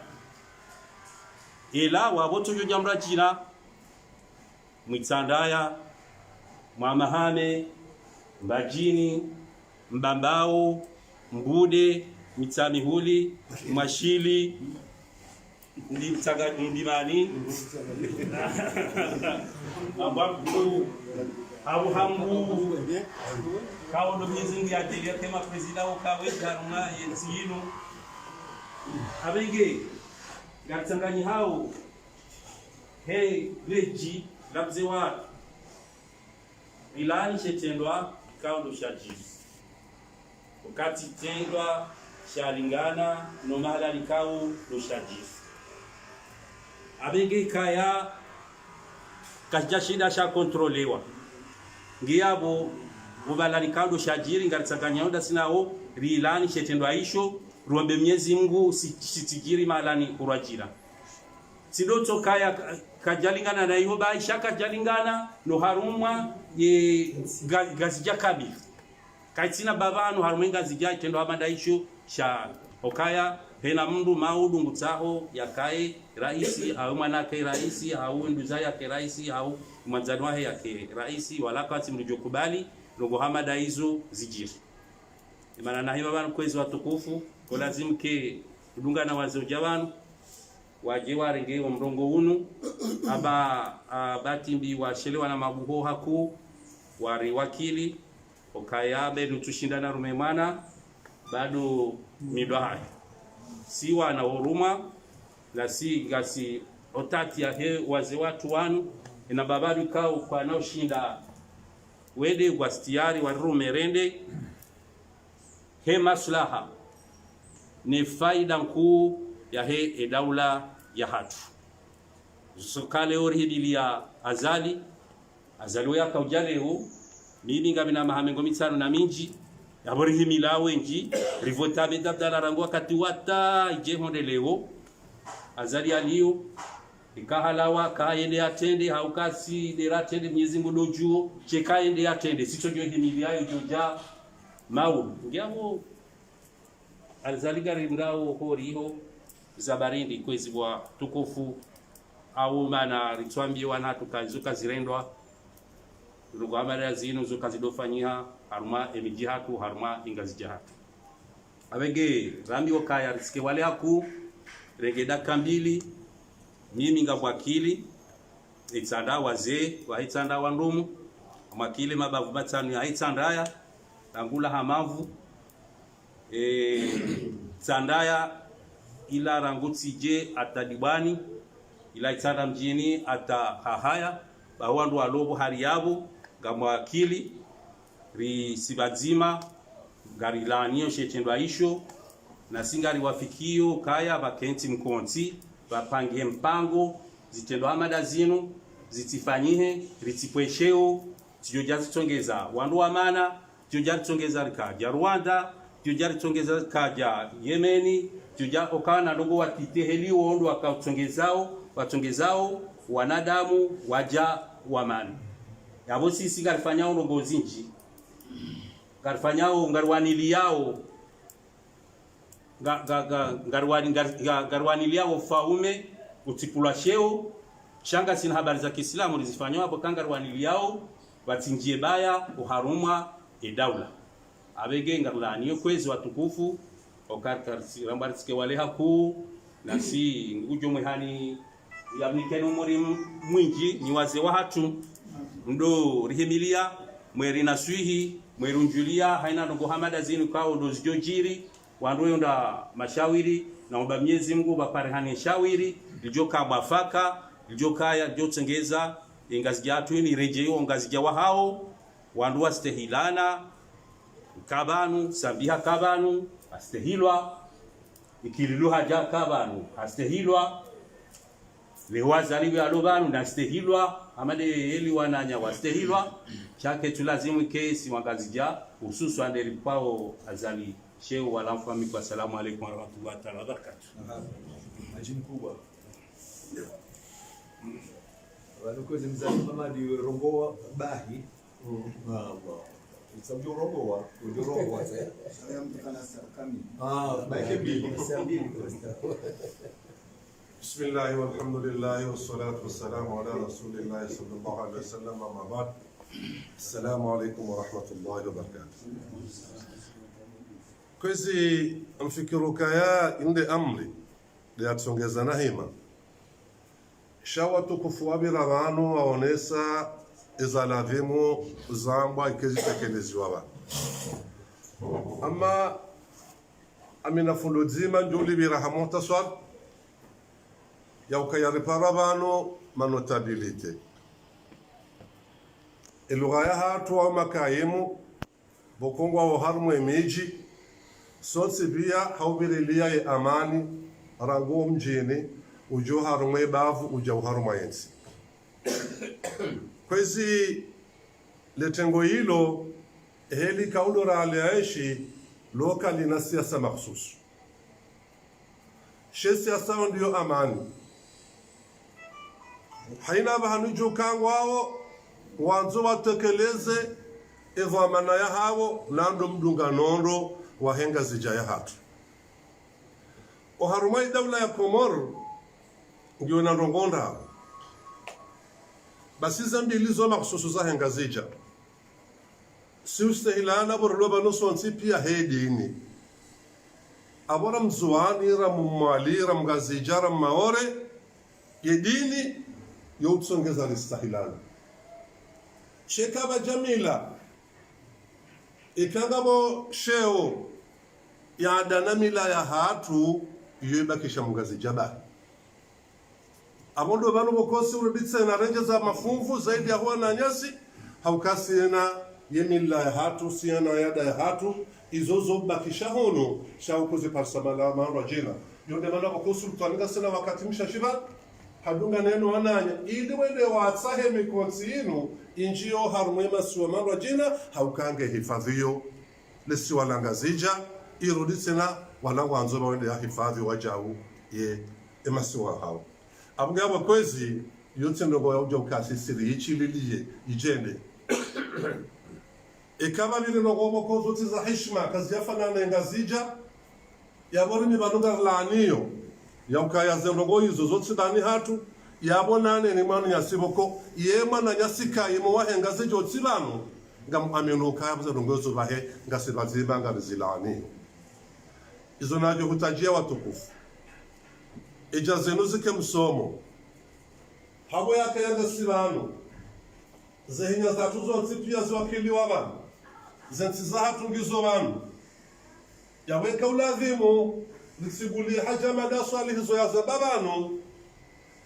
elawa boto jo jamra jina mwitsandaya mwamahame mbajini mbambao mbude mitsamihuli mwashili ndimani ababu abu hambu kawo do Mwenyezi Mungu yatelia tema president ukawe garuma yenzino abenge gatsanganyi hao hey reji labzewa ilani shetendwa kawo do shaji wakati tendwa shalingana no mala likao do shaji abenge kaya kajashida sha kontrolewa ngiyabo ubalanikando shajiri ngatsakanyauda sinao rilani shetendo aisho ruombe Mwenyezi Mungu sitigiri malani kurajira sidoto kaya kajalingana na hiyo baisha kajalingana no harumwa ye gazija kabi kaitina babanu harumwenga zijai tendo amadaisho sha okaya hena mndu maudu ngutaho yakae raisi au manake raisi au nduza yake raisi au mwanzani wake yake raisi wala kati mlijokubali logo hamada hizo zijiri maana na hiyo bana kwezi watukufu kwa lazima ke kudunga na wazoja wanu waje warenge wa mrongo unu aba batimbi washelewa na mabuho haku wari wakili okayabe nutushindana rumemana bado midwa hai si wana huruma la si gasi otati ya he waze watu wanu ina babadu kao kwa nao shinda wede kwa stiari wa rumerende he maslaha ni faida nkuu ya he daula ya hatu sokale orihidilia azali ya kaujaleo mimi ngabina mahamengo mitano na minji yaborihi milawe nji rivotabe dabdala rango kati wata ije hondeleo azali aliyo ikahalawa kaende atende haukasi deratende Mwenyezi Mungu dojuo chekaende atende sichojo himiliayo joja mau ngiamo azali gari ngao horiho zabarindi kwezi bwa tukufu au mana ritwambie wana tukazuka zirendwa rugwamara zino zokazidofanyia haruma emijihatu haruma ingazijihatu abege rambi wakaya risike wale haku regeda kambili mimi ngabwakili itsanda wazee wa itsanda wandumu makile mabavu batanu ya itsandaya angula hamavu tsandaya ila rangutsije atadibani ila itsanda mjini atahahaya bawandu walobo hari yabo ngamwakili risibazima garilanio shetendwa isho na singari wafikio kaya bakenti mkonti bapangie mpango zitendo amada zinu zitifanyihe ritipwesheo tijojazi tongeza wandu wa mana tijojazi tongeza kaja Rwanda tijojazi tongeza kaja Yemeni tijojazi okana ndogo watiteheli wondo watongezao wanadamu waja wa mana yabo sisi garifanyao ndongozi nji garifanyao ngarwaniliao garwaniliao faume utipula sheo shanga sina habari za Kiislamu zifanywa hapo kangarwaniliao batinjie baya uharuma edaula abege ngarlaniyo kwezi watukufu okarkarsi rambarsike wale haku nasi ngujo mwehani yamnikenu muri mwinji ni waze wa hatu ndo rihimilia mweri naswihi mwerunjulia haina ndongo hamada zinu kao ndo zijojiri wandu yonda mashawiri naomba Mwenyezi Mungu baparehane shawiri lijoka mwafaka lijoka jotengeza ingazijatu ni rejeo ngazija wa hao wandu wastehilana kabanu sambiha kabanu astehilwa ikililu haja kabanu astehilwa lewazaliwe alobanu na astehilwa amade eli wananya wastehilwa chake tulazimu kesi wangazija hususu andeli pao azali shehu wala mfami kwa salamu alaykum wa rahmatullahi ta'ala wa barakatuh. Majini kubwa. Wanuko zimzani mama di rongoa bahi. Allah. Sababu rongoa, ujorongoa sasa. Saya mtukana kami. Baike mbili. بسم الله والحمد لله والصلاة والسلام على رسول الله صلى الله عليه وسلم أما بعد السلام عليكم ورحمة الله وبركاته كويسي مفكرك يا عند أمري لأتصنجزنا هما شاوتو كفوا برغانو وونيسا إذا لافيمو زامبا كيزي تكيلزيوا أما أمينا فلودزيما جولي برحمو تصوات yauka ya reparavano manotabilite ilugha ya hatu wa makaimu bokongwa wa harmu emiji sotsi pia haubirilia ya amani rango mjini ujo harumwe bavu uja uharuma yensi kwezi letengo hilo heli kaulo raaliaishi lokali na siasa makhsusu siasa ndio amani haina bahanujo kangwao wanzo watekeleze evamana ya hawo nando mdunga nondo wahenga zijaya hatu oharumai dawla ya Komoro ndio na rongonda basi zambi lizo makhsusu za henga zija si ustahilana borloba nosonsi pia hedini abora mzuani ramumali ramgazija ramaore yedini yotsongeza listahilana shekaba jamila ikangabo sheo ya dana mila ya hatu yoibakisha mgazi jabali abondo bano bokosi uruditse na renje za mafumvu zaidi ya huwa na nyasi haukasi na yemila ya hatu siana yada ya hatu izozo bakisha hono shaukuzi parsamala maana jina yonde mana bokosi utaniga sana wakati mshashiba hadunga neno wananya ili wende watsahe mikonsi inu injio harumema suwa maana jina haukange hifadhiyo lesi walangazija iruditse na walangu anzoba wende ya hifadhi wajau ye emasiwa hao abunga wakwezi yote ndogo ya uja ukasisiri ichililiye ijende ikaba bile ndogo boko zote za heshima kazi yafana na ngazija yabori ni banunga laaniyo ya ukaya zendogo hizo zote dani hatu yabonane ni mwana nyasiboko yema na nyasika yemo wa ngazija otsibano ngam ameno kaya buza ndongozo bahe ngasibaziba ngabizilaaniyo izo najo hutajia watukufu ija zenu zike msomo habo yake yanga sibano zehinya zatu zonse pia ziwakili wabana zensi za hatu ngizo banu yaweka uladhimu lisigulie haja mada swali hizo ya zababano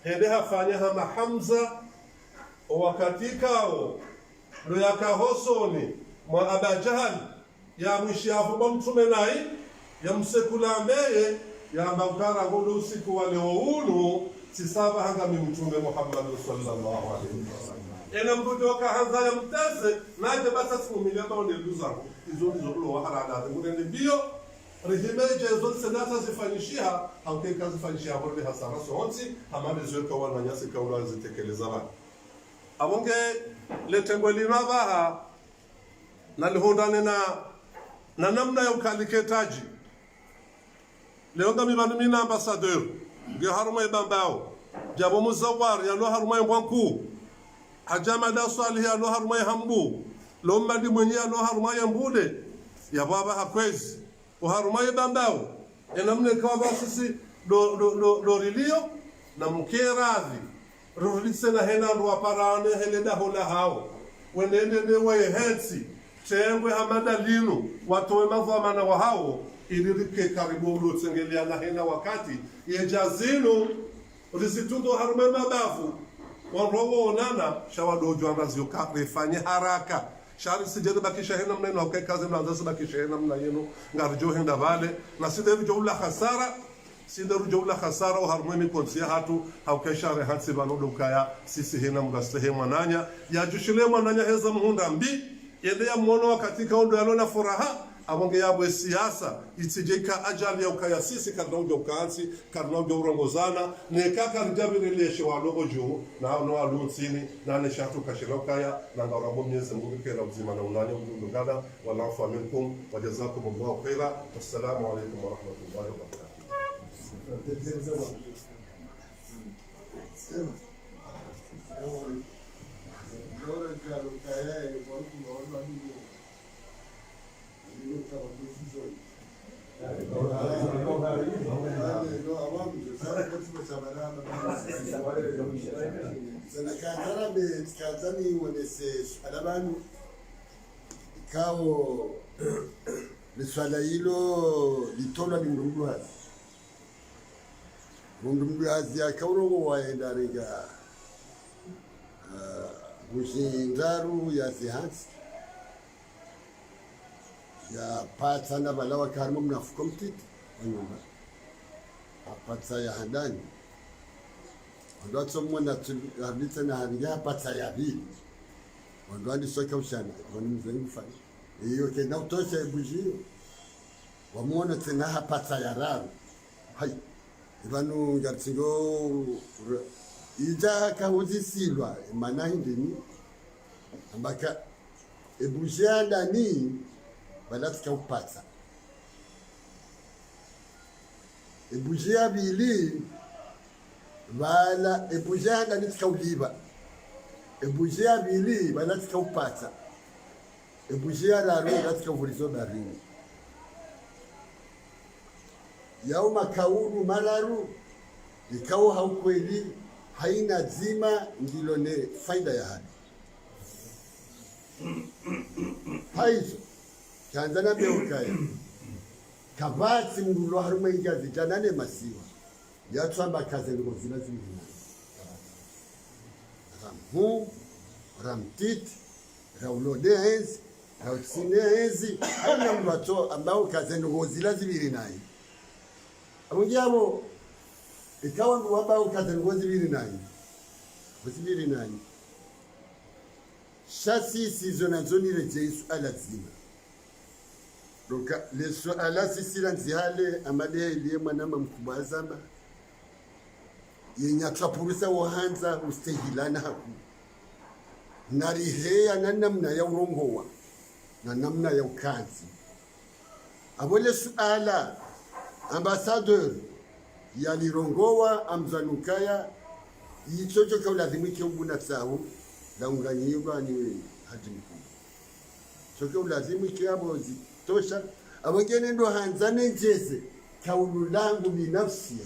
hende hafanya hama Hamza wakati kao lo yakahosoni mwa Aba Jahal ya mwishi afubo mtume nai ya msekula mbeye ya mbakara hudu usiku wa leo unu tisaba hanga mtume Muhammad sallallahu alaihi wasallam ena mbudoka hanza ya mtase naje basa simumilia baonde luzangu izo ndizo wa harada ngudende bio rehimeje zo senata zifanyishia haukeka zifanyishia hapo hasara sonti amane zoeka wana nyasi kaula zitekeleza bana abonge letengo linabaha na lihondane na namna ya ukaliketaji leo ngami banu mina ambassadeur nge haruma ibambao jabo muzawar ya lo haruma mbwanku hajama da swali ya lo haruma hambu lo mbadi mwenye lo haruma mbude ya baba hakwezi o haruma ibambao enamne kwa basisi do rilio na mkeradhi rulise na hena ndo parane heleda hola hao wenende ne waye hensi tengwe hamada linu watoe mavamana wa hao ilirike karibu ulotengelea na hena wakati yejazinu risitundo harume mabafu wanrowo onana shawadojo anrazio kafanye haraka shari sijede bakisha hena mneno okay kazi ndo anzaza bakisha hena mna yenu ngarjo henda vale na sidevu joula khasara sidevu joula khasara o harume mikonsia hatu haukeshare hansi banodo kaya sisi hena mgastehe mwananya ya jushile mwananya heza muhunda mbi yende ya mwono katika ondo yalona furaha abonge yabwe siasa itijeka ajali ya ukaya sisi kadna uja ukaansi kadna uja urongozana ne kaka njabireleshe walogo juu na no alunsini na ne shatu kashira ukaya na ngarambo mnyeze mungu kera uzima na unanya ujundo gada wallahu aminkum wa jazakumullahu khaira assalamu alaykum wa rahmatullahi wa barakatuh. Sanakatara be skazani wanese alabanu kao liswala hilo litola ndumduhazi ndumduhazi akaurongo waenda rega mushindaru ya sihansi ya pata na balawa karmo mnafuko mtiti wanyumba apata ya handani ndo atsomwa na tulita na hanja pata ya hili ndo andi soka ushana wani mzengu fani iyo kenda utosha ebujio wamuona tena hapata ya raru hai ibanu ngatsingo ija kahuzi silwa mana hindini ambaka ebujia ndani balatika upata ebujia bili bala ebujia ndani tikauliba ebujia bili balatika upata ebujia raru balatika uvulizo barini yauma kaulu malaru ikao haukweli haina zima ngilone faida ya hadi haizo Tanzania beukaya kavati mrulo harume ingazi janane masiwa yatwamba kaze ngozina zimina ramhu ramtit raulodezi rautsinezi haina mwato ambao kaze ngozina zibiri naye abujabo ikawa ndo ambao kaze ngozibiri naye zibiri naye shasi sizo nazonire Yesu alazima doka leso alasi silanzi hale amade liye mwanama mkubwa zama yenya twapurusa wahanza ustehilana haku nariheya na namna ya urongowa na namna ya ukanzi abole suala ambassadeur yalirongowa amzanukaya yichocho kwa lazimike ubuna sawo la unganyiwa ni haji mkuu choke ulazimike abo zitosha abongene ndo hanzane njeze kaulu langu binafsi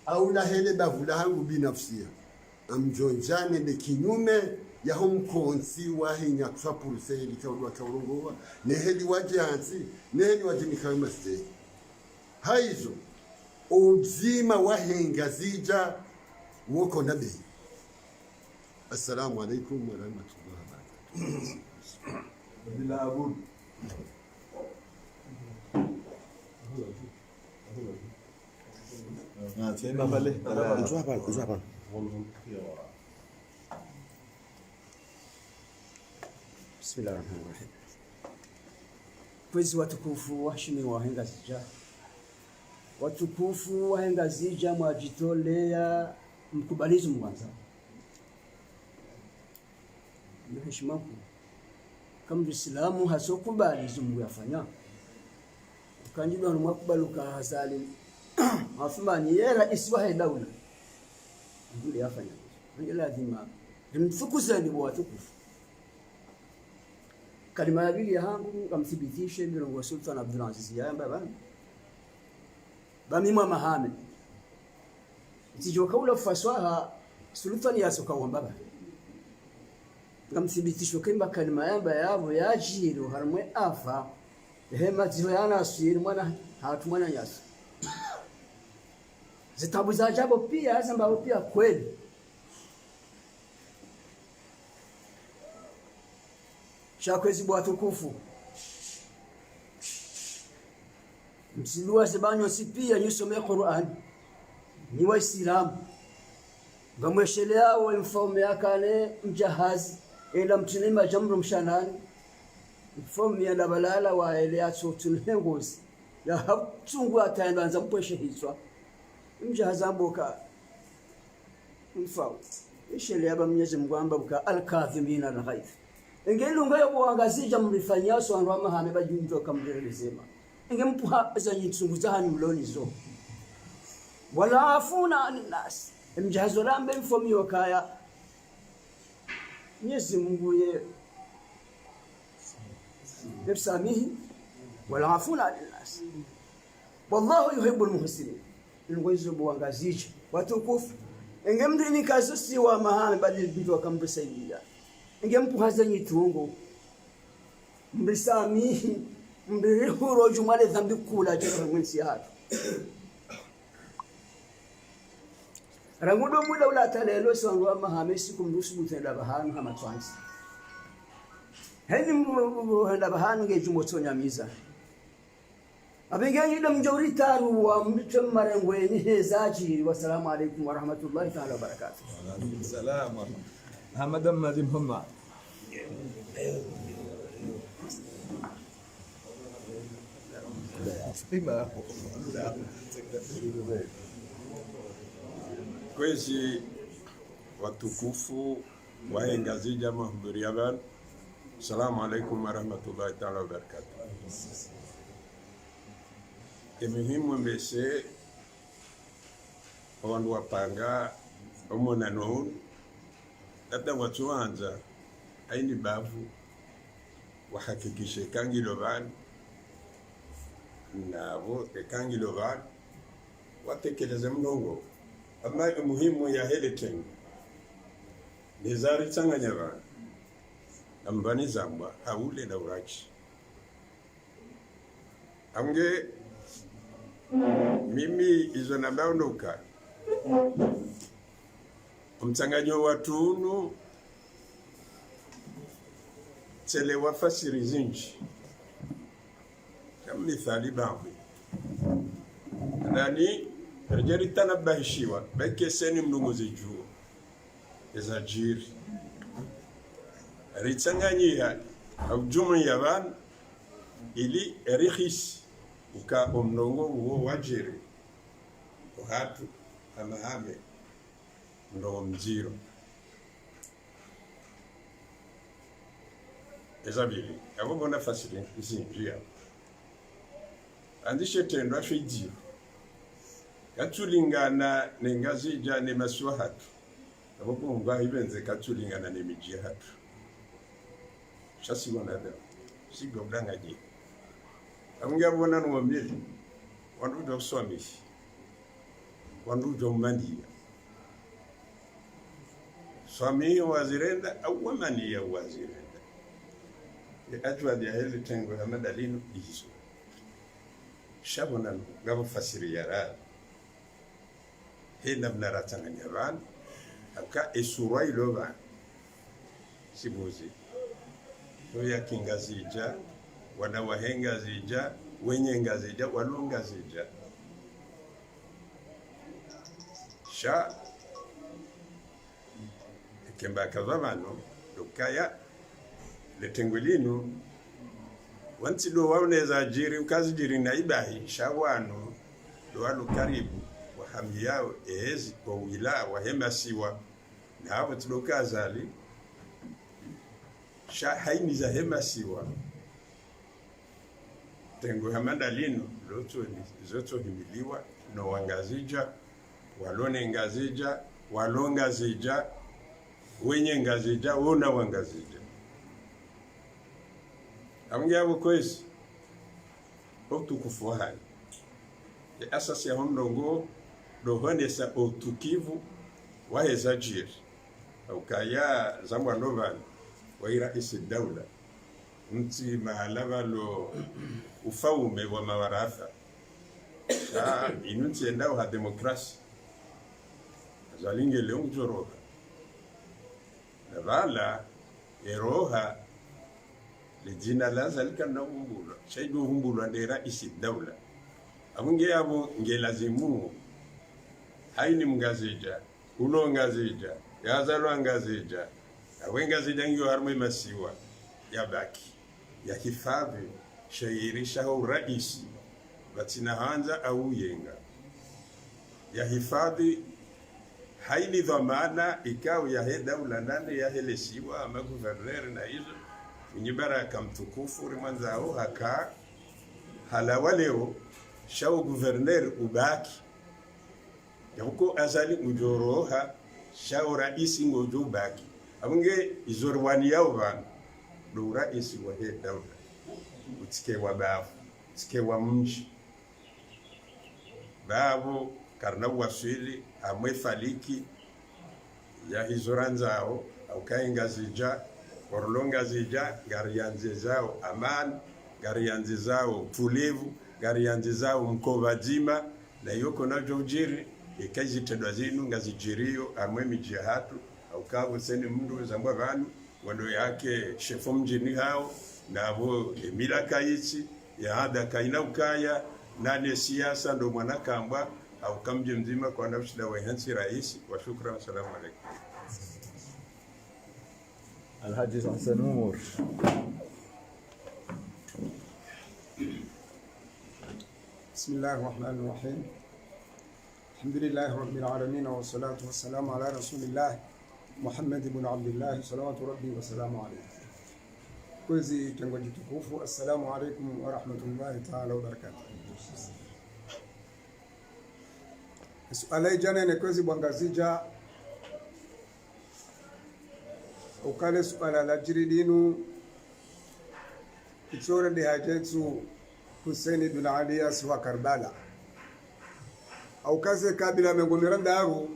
au la hele bavula hangu binafsi amjonjane ne kinyume ya humkonsi wa hinya twapuruse ili kaulu kaulongowa ne heli waje hansi ne heli waje nikawema ste haizo uzima wa henga zija woko nabe. Assalamu alaikum wa rahmatullahi wa barakatuh. Bila abud. Sema pale. Njoo hapa. Bismillahirrahmanirrahim. Kwezi watukufu waheshimiwa wahenga zija. Watukufu wahenga zija mwajitolea mkubalizi mwanza. Heshima kama Muislamu hasokubali zumu yafanya. Kanjidwa mwakubaluka hasali. Afumani yera iswahe daula. Ndile yafanya. Ndio lazima nimfukuzani watukufu. Kalima ya bili yangu kamthibitishe milongo Sultan Abdul Aziz yamba bana. Bamimwa Mohamed. Tijoka ula faswaha Sultan yasoka wambaba. Kamthibitisho kemba kalima yamba yabo yajiro harumwe afa. Hema tiho yana asiri mwana hatu mwana yaso. Zitabu za ajabu pia zambao pia kweli. Shakwezi bwatukufu. Msilua sebanyo sipia nyusome Qur'an. Ni Waislamu. Ngamweshelea wa mfaume yakane mjahazi ila mtinima jamru mshanani. Mfaume ya labalala wa elea tsotunengozi. Ya haptungu ataenda anza mpweshe hizwa. Mjahazi amboka mfaume. Ishelea ba Mwenyezi Mungu amboka al-kadhimina al-ghaidh. Ingelunga yo kuangazija mlifanyaso andu amahame bajunjo kamlelezema. Ingempuha zanyitsunguza hani mlonizo. Wala afuna anas. Mjahazo lambe mfomi wakaya. Mwenyezi Mungu ye nefsamihi wala afuna anas. Wallahu yuhibbul muhsinin. Ngoizo buangazija watukufu. Ingemdini kazusi wa mahame bajunjo kamlesaidia. Ingempuhaza nyitungo mbisami mbirihuro jumale dhambi kula jero mwensi hatu rangudo mula ula talelo sonwa mahamesi kumrusu mutenda bahanu hama twansi heni mhenda bahanu ngejumo tonyamiza abengenyi dam jawri taru wa mbitem marengweni hezaji wassalamu alaikum wa rahmatullahi ta'ala wa barakatuh. Wa alaikum salam wa Hamadan Madim Humma. Kwezi watukufu wahenga zija mahudhuria bana. Assalamu alaikum wa rahmatullahi ta'ala wa barakatuh. Muhimu mbese wandu wapanga omona no labda watu wanza aini bavu wahakikishe kangilo bana nabo kangilo bana watekeleze mlongo ama muhimu ya heleting nizari tsanganya bana ambani zamba haule na urachi ange mimi izo nabaondoka mchanganyo wa tunu tele wafasiri zinji kama mithali baadhi nani rejeri tanabahishiwa bekeseni mlunguzi juu ezajiri ritsanganyia au jumuiya yaban ili erihis uka omnongo uo wajiri uhatu amahame ndo mziro ezabili abo bona fasili isinjia andishe tendo afijiro katulingana nengazi jane maswa hatu abo kumva ibenze katulingana nemijia hatu shasi bona da sigo dangaje amnga bona no mbili wandu do swami wandu do mandia swami wazirenda au mania wazirenda ajwa ya hili tengo ya madalino hizo shabona ngabo fasiri yara hena mnaratanga nyaban aka esurai loba sibuzi toya kingazija wana wahenga zija wenye ngazija walunga zija sha kemba kazamano dokaya letengulino wanti do wauneza jiri ukazi jiri na ibahi shawano do walu karibu wahami yao ehezi kwa wila wahema siwa na hapo tulokazali sha haini za hema siwa tengo hamanda lino loto zoto himiliwa no wangazija walone ngazija walonga zija wenye ngazija wona wangazija amngia bukwezi otukufu hai ya asasi ya hondongo dohonesa otukivu wahezajiri ukaya zamwa novan waira isi daula mti mahalava lo ufaume wa mawaratha inunti endao ha demokrasi zalinge leung joroha navala eroha lejina la zalika na humbula shaidu humbula ndera isi daula abunge abo ngelazimu haini mngazija uno ngazija yazalo ngazija awenga zidangio harmo masiwa yabaki ya hifadhi shairisha au raisi batina hanza au yenga ya hifadhi haini dhamana ikao ya he daula nane ya helesiwa ama guverner na hizo unyibara kamtukufu rimanzao haka halawaleo shao guverner ubaki ya huko azali ujoroha shao raisi ngojo ubaki abunge izorwani yao bana do raisi wa he daula utike wa bafu utike wa mji babu karna wasili amwe faliki ya hizoranzao au kainga zija orlonga zija garianze zao aman garianze zao tulivu garianze zao mkovajima na yoko na jojiri ikaji tedwa zinu ngazijirio amwe mijihatu au kabu sene mndu zambwa vanu wando yake shefo mjini hao na abo emila kaichi ya hada kaina ukaya nane siasa ndo mwanakamba au kamje mzima kwa nafsida wa hansi rais wa shukran wa salamu alaykum Alhaji Hassan Umar. Bismillahir Rahmanir Rahim. Alhamdulillahi Rabbil Alamin wa salatu wassalamu ala Rasulillah Muhammad ibn Abdullah salawatu rabbi wa salamu alayhi. Kwezi tengo jitukufu, assalamu alaykum wa rahmatullahi ta'ala wa barakatuh. Suala jana ni kwezi bwangazija ukale suala la jiridinu kichora de hajetsu Hussein ibn Ali aswa Karbala au kaze kabila mengomera ndaru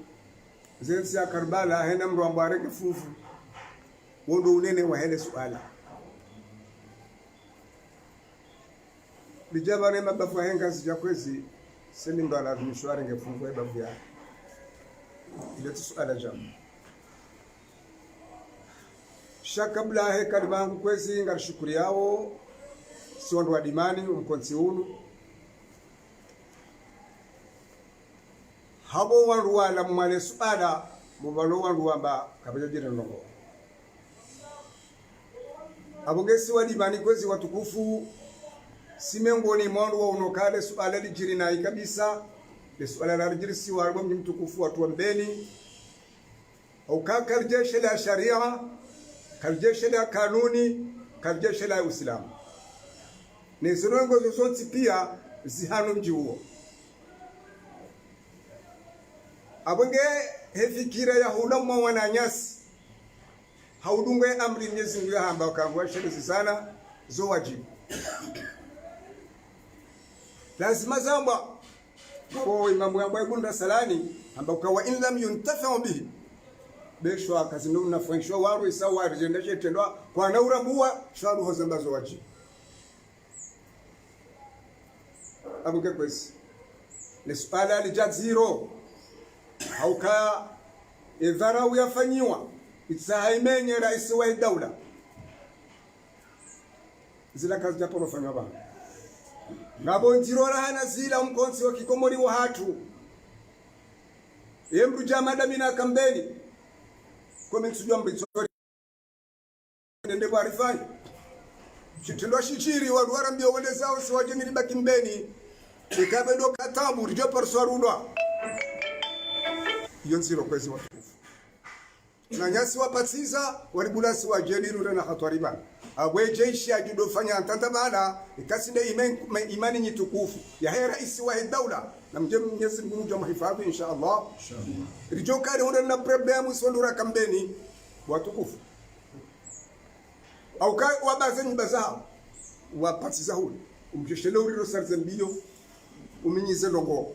zensi ya Karbala hena mrwambare kifufu wondo unene wa hele suala bijaba ne mabafu henga sija kwezi sini ndo alazimishwa ngefungwe babu ya ile suala jamu shakabla he kalibangu kwezi ngarishukuri yao si wandu wa dimani umkonsi unu habo wandu wala mwale suala mubalo wandu wamba kabeja jire ndongo abongesi wa dimani kwezi watukufu simengoni mwandu wa unokale suala lijiri na kabisa le suala la lijiri si warbo mtukufu watu wa mbeni au kaka jeshi la sharia kaljeshe la kanuni kaljeshe la Uislamu ni zirongo zote pia zihano mji huo abonge hefikira ya hulama wananyasi haudungwe amri Mwenyezi Mungu hamba kangwa sheria sana zo wajibu lazima zamba kwa imamu ya Bwana salani amba kwa in lam yuntafa'u bihi beshwa kazinu na function waru isawa regendeshe tendwa kwa naurambua sharu hozambazo waji abuke kwesi ni suala lijaziro hauka idhara uyafanyiwa itsahimenye rais wa daula zila kazi japo rofanywa bana ngabo njirora hana zila mkonsi wa kikomori wa hatu yemru jamada mina kambeni kwa mensujua mbitsori nende kwa rifani chitindwa shichiri waruara mbio wende zao si waje nilibaki mbeni ikabe ndo katabu rijo perswarudwa hiyo nziro kwezi watukufu na nyasi wapatiza walibulasi wa jeliru na hatwariba abwe jeshi ajudofanya antanta bala ikasinde imani nyitukufu ya hera isi wa daula na mje Mwenyezi Mungu jama hifadhi inshallah rijo kale unda na problemu sondura kambeni watukufu au kai wabaze nyibazao wapatiza huli umjeshele uriro sarzembio uminyize longo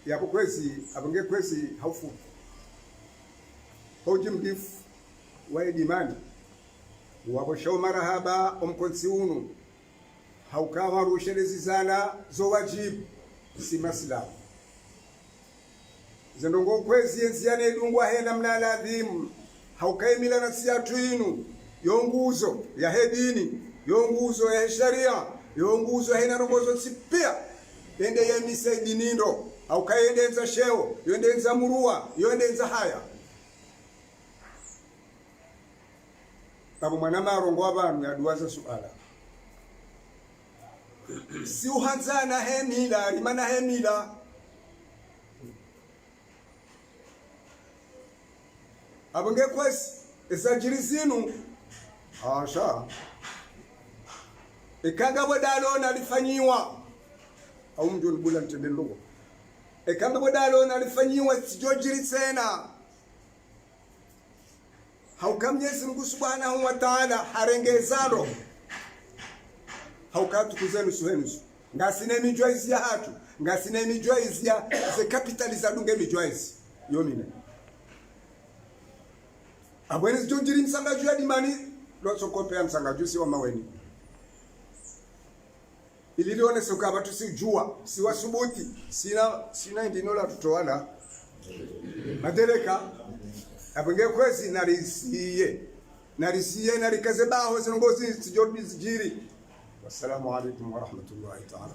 yapo kwezi abonge kwezi haufu hoji mdifu wa edimani wabo shau marahaba omkonsi unu haukawa rushelezi zana zo wajibu si maslamu zendongo kwezi enziane edungwa hena mnala adhimu haukaimila na siyatu inu yonguzo ya hedini yonguzo ya sharia yonguzo hena rongozo sipia ende ya misa idinindo haukaende enza sheo yende enza murua yende enza haya abo mwanama arongo abantu yaduwaza suala si uhanzana hemila limana hemila abonge kwesi esajiri zinu asha ekanga bodalo nalifanyiwa au mjoni bula ntendelo ekanga bodalo nalifanyiwa sijojiri tena hauka Mwenyezi Mungu Subhanahu wa Ta'ala harengezaro hauka tukuzenu suhenusu ngasine mijwaizi ya hatu ngasine mijwaizi ya ze capitaliza dunge mijwaizi yomine abwene jonjiri msangaju ya dimani loso kopea msangaju si wa maweni ililione soka batu si jua si wasubuti sina indinola tutoala madereka abenge kwezi narisiye narikaze baho zinongozi sijorbi zijiri wassalamu alaikum wa rahmatullahi ta'ala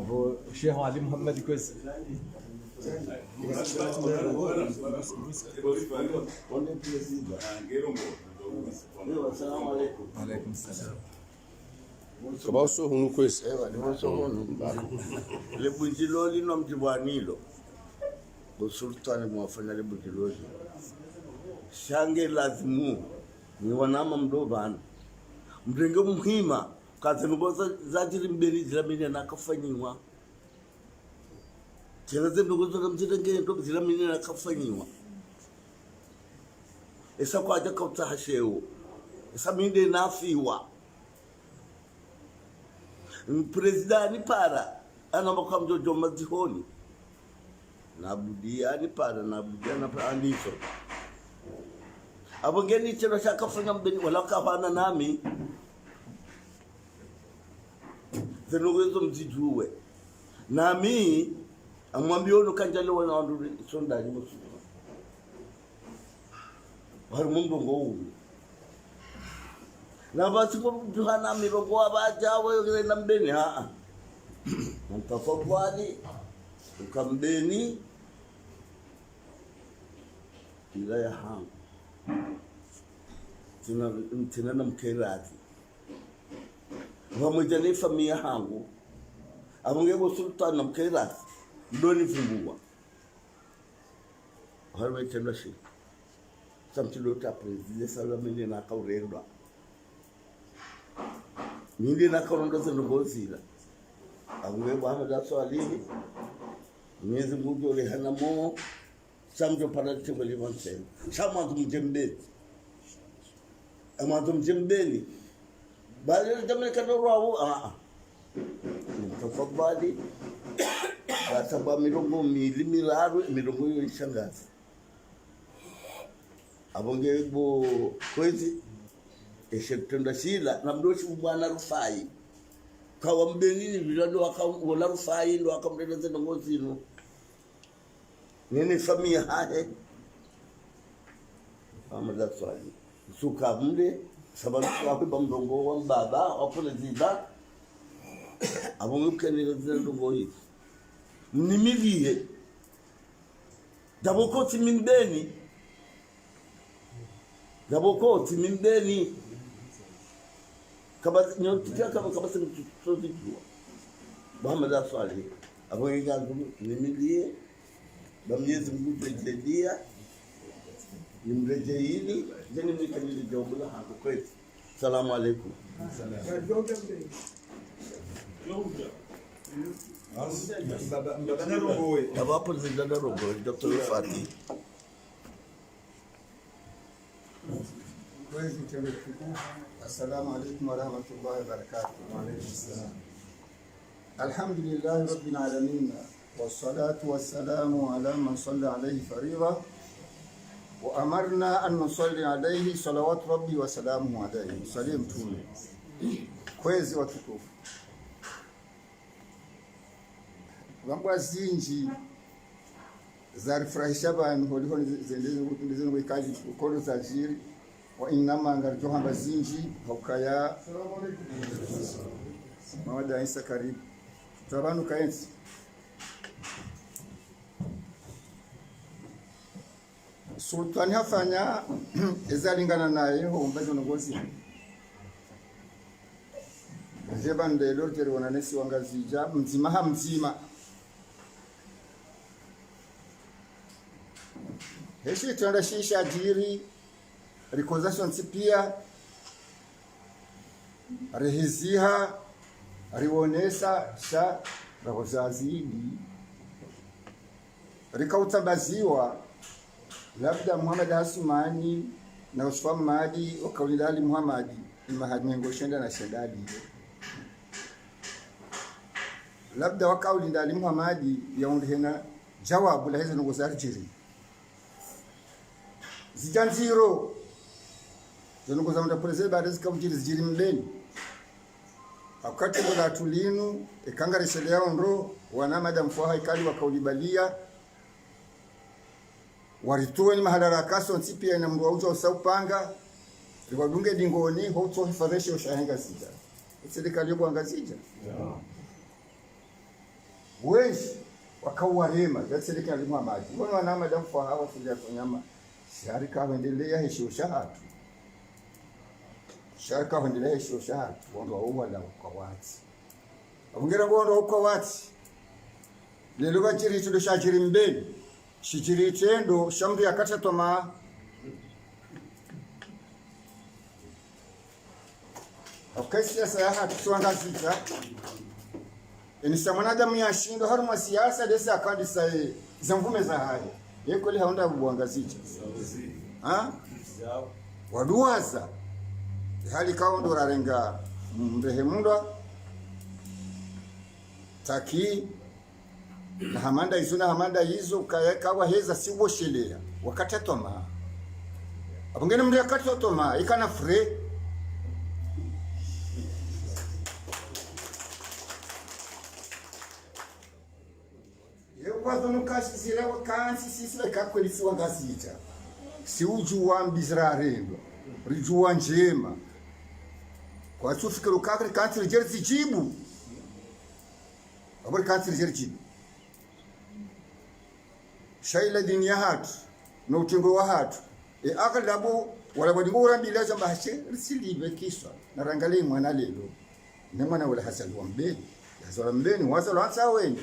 abo Sheikh Ali Muhammad kwezi assalamu alaikum alaikum salam kabaso hunu kwesi niboso hunu le bujiloli no mjibwanilo bo sultani mwafanya le bujiloli shange lazimu ni wanama mdobana mrenge muhima kazi ngoza zajiri mberi zilamine nakafanyiwa teraze ngozo mjirenge ndo zilamine nakafanyiwa esa kwa aja kauta hasheo esa minde nafiwa Presidani para anamba kwa mjojo mazihoni nabudia para nabudia na para andisho abongeni chero shaka fanya mbeni wala kafana nami zenowezo mzijue nami amwambia ono kanjalo na wandu sondani musu har mundu ngo na basi kwa duhana mirongo abajawe na mbeni mtafadhali ukambeni ila ya hangu tina na mkerati pamoja na familia hangu abongebo sultan na mkerati ndoni vumbua harwe tena shi samtilo ta president salamini na kaurendwa nindi na karonda zinogozila abongebo hamada swali Mwenyezi Mungu ole hanamo samjo parati bali wanse sama tumjembe ama tumjembeni bali jamani kadoro tafadhali sababu mirongo milaro mirongo yo ishangazi abongebo kwezi eshetenda shila na mdoshi bwana Rufai kawa mbenini bilado akaona Rufai ndo akamdeleza na ngozino nini familia hahe amada swali suka mde sababu kwa bamdongo wa baba opole ziba abonguke ni ndongo hii nimilie dabokoti mimbeni kaba nyotika kaba sivijua Muhammad swali abonga nimilie Mwenyezi Mungu tujalia nimrejeeni jeni mkanili jawabu la hapo kwetu. Salamu alaykum. Baba president Rogo Dr. Fati. Assalamu alaykum wa rahmatullahi wa barakatuh. Wa alaykum assalam. Alhamdulillahi rabbil alamin. والصلاة والسلام على من صلى عليه فريضة وأمرنا أن نصلي عليه صلوات ربي وسلامه عليه سليم توني kwezi watukufu wambwa zinji zarifurahisha abantu holiho zendeze wikaji ukoro zajiri wa inama ngarjohamba zinji haukaya mawada Isa karibu tabanu kaenzi sultani hafanya ezalingana naye hombazo ngozi jeba ndelo tere wananesi wangazija mzima heshi tanda shisha jiri reconzation pia rehiziha rionesa sha razazidi rikautambaziwa labda Muhammad Hasumani na Usman Mahdi wakaulidali Muhammad Mahdi mengo shenda na shedadi labda wakaulidali Muhammad yaundihena jawabu la hizo ngozari jiri zijanziro zongoza mta president baada zikamjiri zijiri mbeni wakati wala tulinu ekangare yao ndo wana madam fuha ikali wakaulibalia warituwe ni mahadarakaso nsipia ina mndu wauza usaupanga liwadunge dingoni hauto hifadheshe ushahenga sija serikali yobo angazija weshi wakawarema ya serikali Muhammad wana madam fuha hawa fuja konyama sharika wendelea hesho shahatu sharika wendelea hesho shahatu wando wala kwa wati abungera ngondo kwa wati lelo bachiri tudo shajiri mbeni shijiri tendo shamri yakata toma siasa ya hatu tuangazita inisa mwanadamu ya shindo haruma siasa desi akandi sae zamvume za haya yeko li haunda buangazita waduwaza hali kaundo rarenga mrehemundwa taki na hamanda hizo kawa heza siwoshelea wakati toma abungene mri akati toma ikana fre kwazo nukashizira wakansi sisi wekakwelisi wangazita si ujuwa mbizira rendo rijuwa njema kwa tufikiro kakri kansi rijeri zijibu aburi kansi rijeri jibu shaila dini ya hatu na utengo wa hatu akalabu wala wadingo urambila jamba hashe risilibe kiswa na rangali mwana lelo na mwana wala hasalu mbeni hasalu mbeni wasalu hansa weni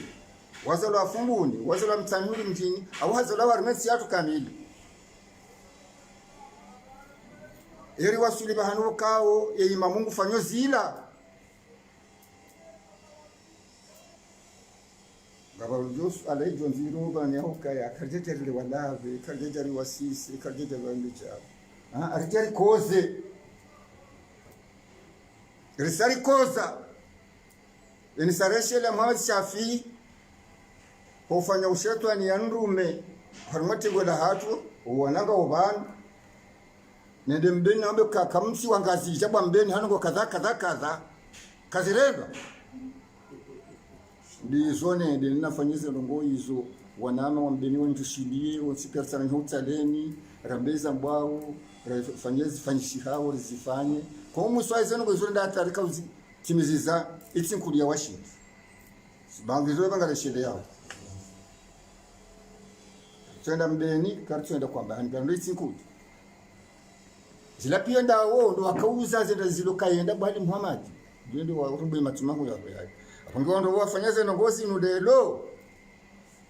wasalu afumbuni wasalu mtanuri mjini au hasalu warimesi yatu kamili eri wasuli bahanu kao ima Mungu fanyo zila Gabarujos alai jonziro bani hoka ya karjejari walabe karjejari wasisi karjejari wandicha arijari koze risari koza enisareshe la Muhammad Shafi hofanya ushetu ani yanrume harumati gola hatu wananga ubani nende mbeni nambe kakamsi wangazi jabwa mbeni hano kadha kazireba ndizone ndinafanyize ndongo hizo wanama wa mbeni wanjushilie wasipersana hoteleni rambeza mbao fanyishi hao rizifanye kwa muswaize ngo zo ndatarika uzi timiziza itsinkulia washi bangizo bangaleshele yao twenda mbeni kartwenda kwamba handando itsinku zila pia ndawo ndo akauza zenda zilokaenda bali Muhammad ndio wa rube matumangu yako yake ngondo wafanyaze ngozi nudelo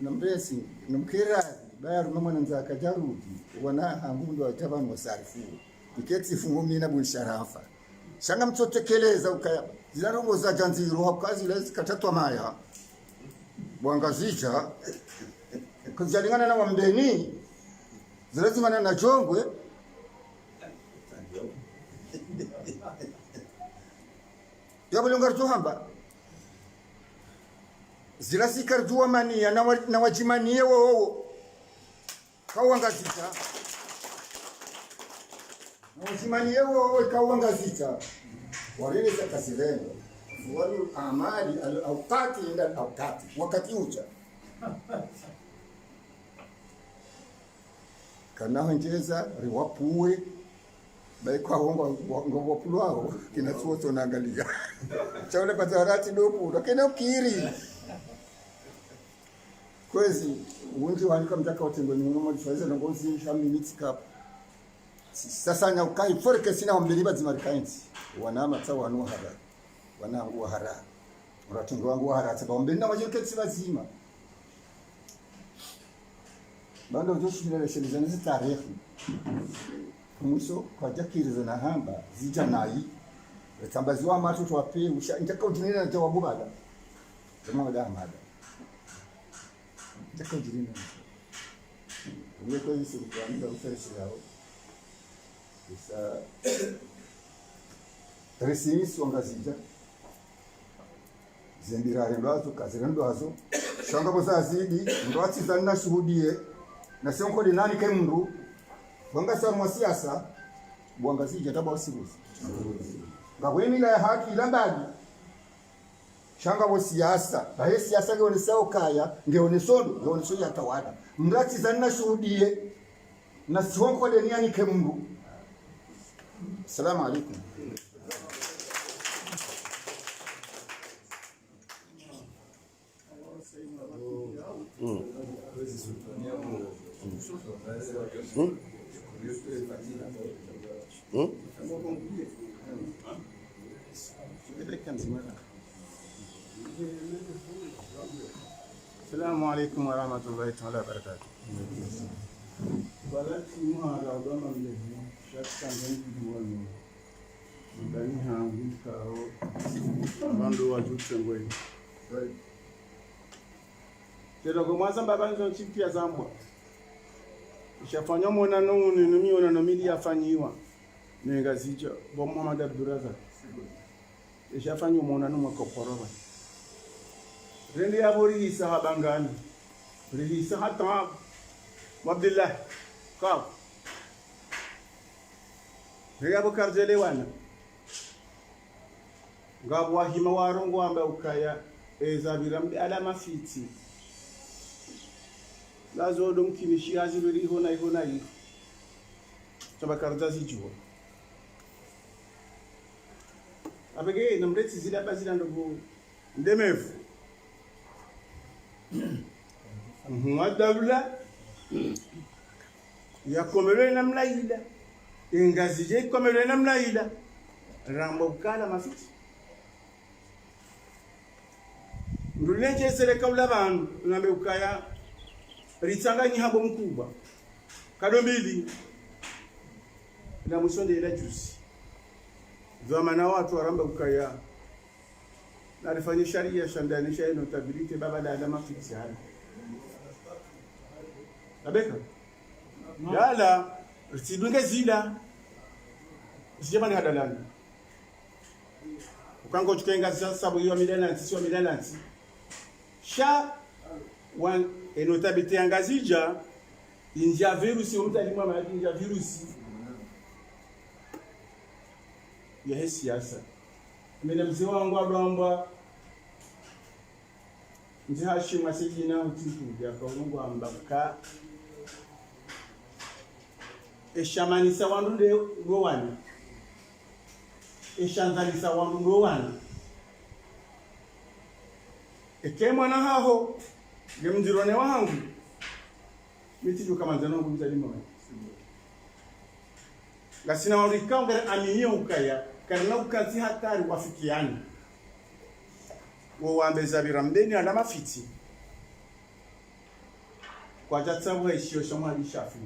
nambesi namkira baya mama nanzaka jarudi wana hangundo atabanu wasarifu iketi fungumi na bunsharafa shanga mtotekeleza ukaya zilarongo za janziro hakazi lezi katatwa maya bwangazija kujalingana na wambeni zilazimana na jongwe yabulungar tuhamba zilasikar juwa mania na wajimanie wowo kawangazita na wajimanie wowo kawangazita walele za kasirendo wali amali al-awqati inda al-awqati wakati ucha kana honjeza riwapuwe bai kwa ngo wapulwao kinatsuo naangalia chaule patarati dopu lakini ukiri kwezi unji wanika mtaka utengo ni mmoja tuweze na ngozi shami mitska sasa nya ukai forke sina wambeliba zimarikainti wanama tsawa no hara wanangu hara uratungo wangu hara tsaba wambeni na wajike tsibazima bando joshimile shelizani zitarehe muso kwa jakirizo na hamba zija nayi tambaziwa matu twape usha ndaka ujinira na jawabu bada kama wada mada ndaka ujinira uwe kwa hizo kwa nda ufreshi yao isa resins wangazija zendirare ndo kazirendo hazo shanga boza azidi ndo atizana shuhudie na sonko dinani kai mundu wanga sa siasa bwangazija taba wasibuzi ngabweni la haki ilambali shanga bo siasa bahe siasa ngone sao kaya ngone sondo ya tawala mrati zanna shuhudie na sonko dinani kai mundu. Assalamu alaikum. Assalamu alaikum warahmatullahi ta'ala wabarakatuh. Balati muhara dama mlevi shaka ngi wanu ndani hangu kao bandu wajutse ngwe tero ko mwaza baba nzo chipia zambwa ishafanya mona nuni nimiona no mili yafanyiwa negazija bo Muhammad Abdurrazak ishafanya mona no makoporoba rendi abori sahaba ngani rilisa hata Abdullah ka Rega bukarjele wana ngabwa hima warongo amba ukaya ezabirambi alama fiti lazo dom kimishi azibiri hona hii chamba karatasi juo abege namreti zile basi ndogo ndemefu mwadabla ya komelo namna ila ingazi je komelo namna ila rambo kala mafiti ndulenje sele kaula bantu ngambe ukaya ritsanganyi habo mkubwa kadombili na musonde ila juzi zamana watu waramba ukaya na alifanya sharia shandanisha ino tabilite baba da adama fiti hali abeka yala ritidunge zila sijamani hadalani ukango tukenga sababu hiyo milanansi sio milanansi sha wan enotabiti angazija inja virusi umtalimwa ma inja virusi ya siasa mimi mzee wangu adomba nje hashima sijina utitu ya kaungu ambaka eshamanisa wandu ndo wani eshanzalisa wandu ndo wani ekemwana haho ngemjirone wangu mitijo kama zanongo mzalima wani gasina warika ngare aminye ukaya karna ukansi hatari wafikiani wo wambeza birambeni ana mafiti kwa jatsabu heshio shomali shafi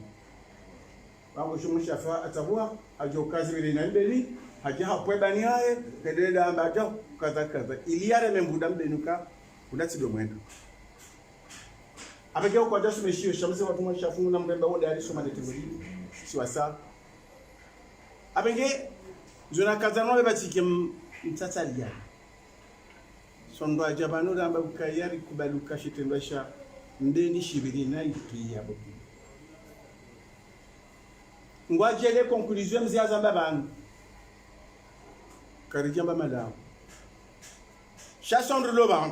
bango shomo shafi atabua ajokazi bile na mbeli haja hapweba ni haye kedenda ambaja kaza iliyare membuda mbenuka unati do mwendo abege kwa jasu meshio shamze watu mwa shafi na mbemba wode ali soma detemuri siwasa abenge jona kazano be batike mtatalia sondo ajabano damba ukayari kubaluka shitembasha ndeni shibiri na ipiya bobi ngwajele conclusion mziaza babanu karijamba madam shasondro loban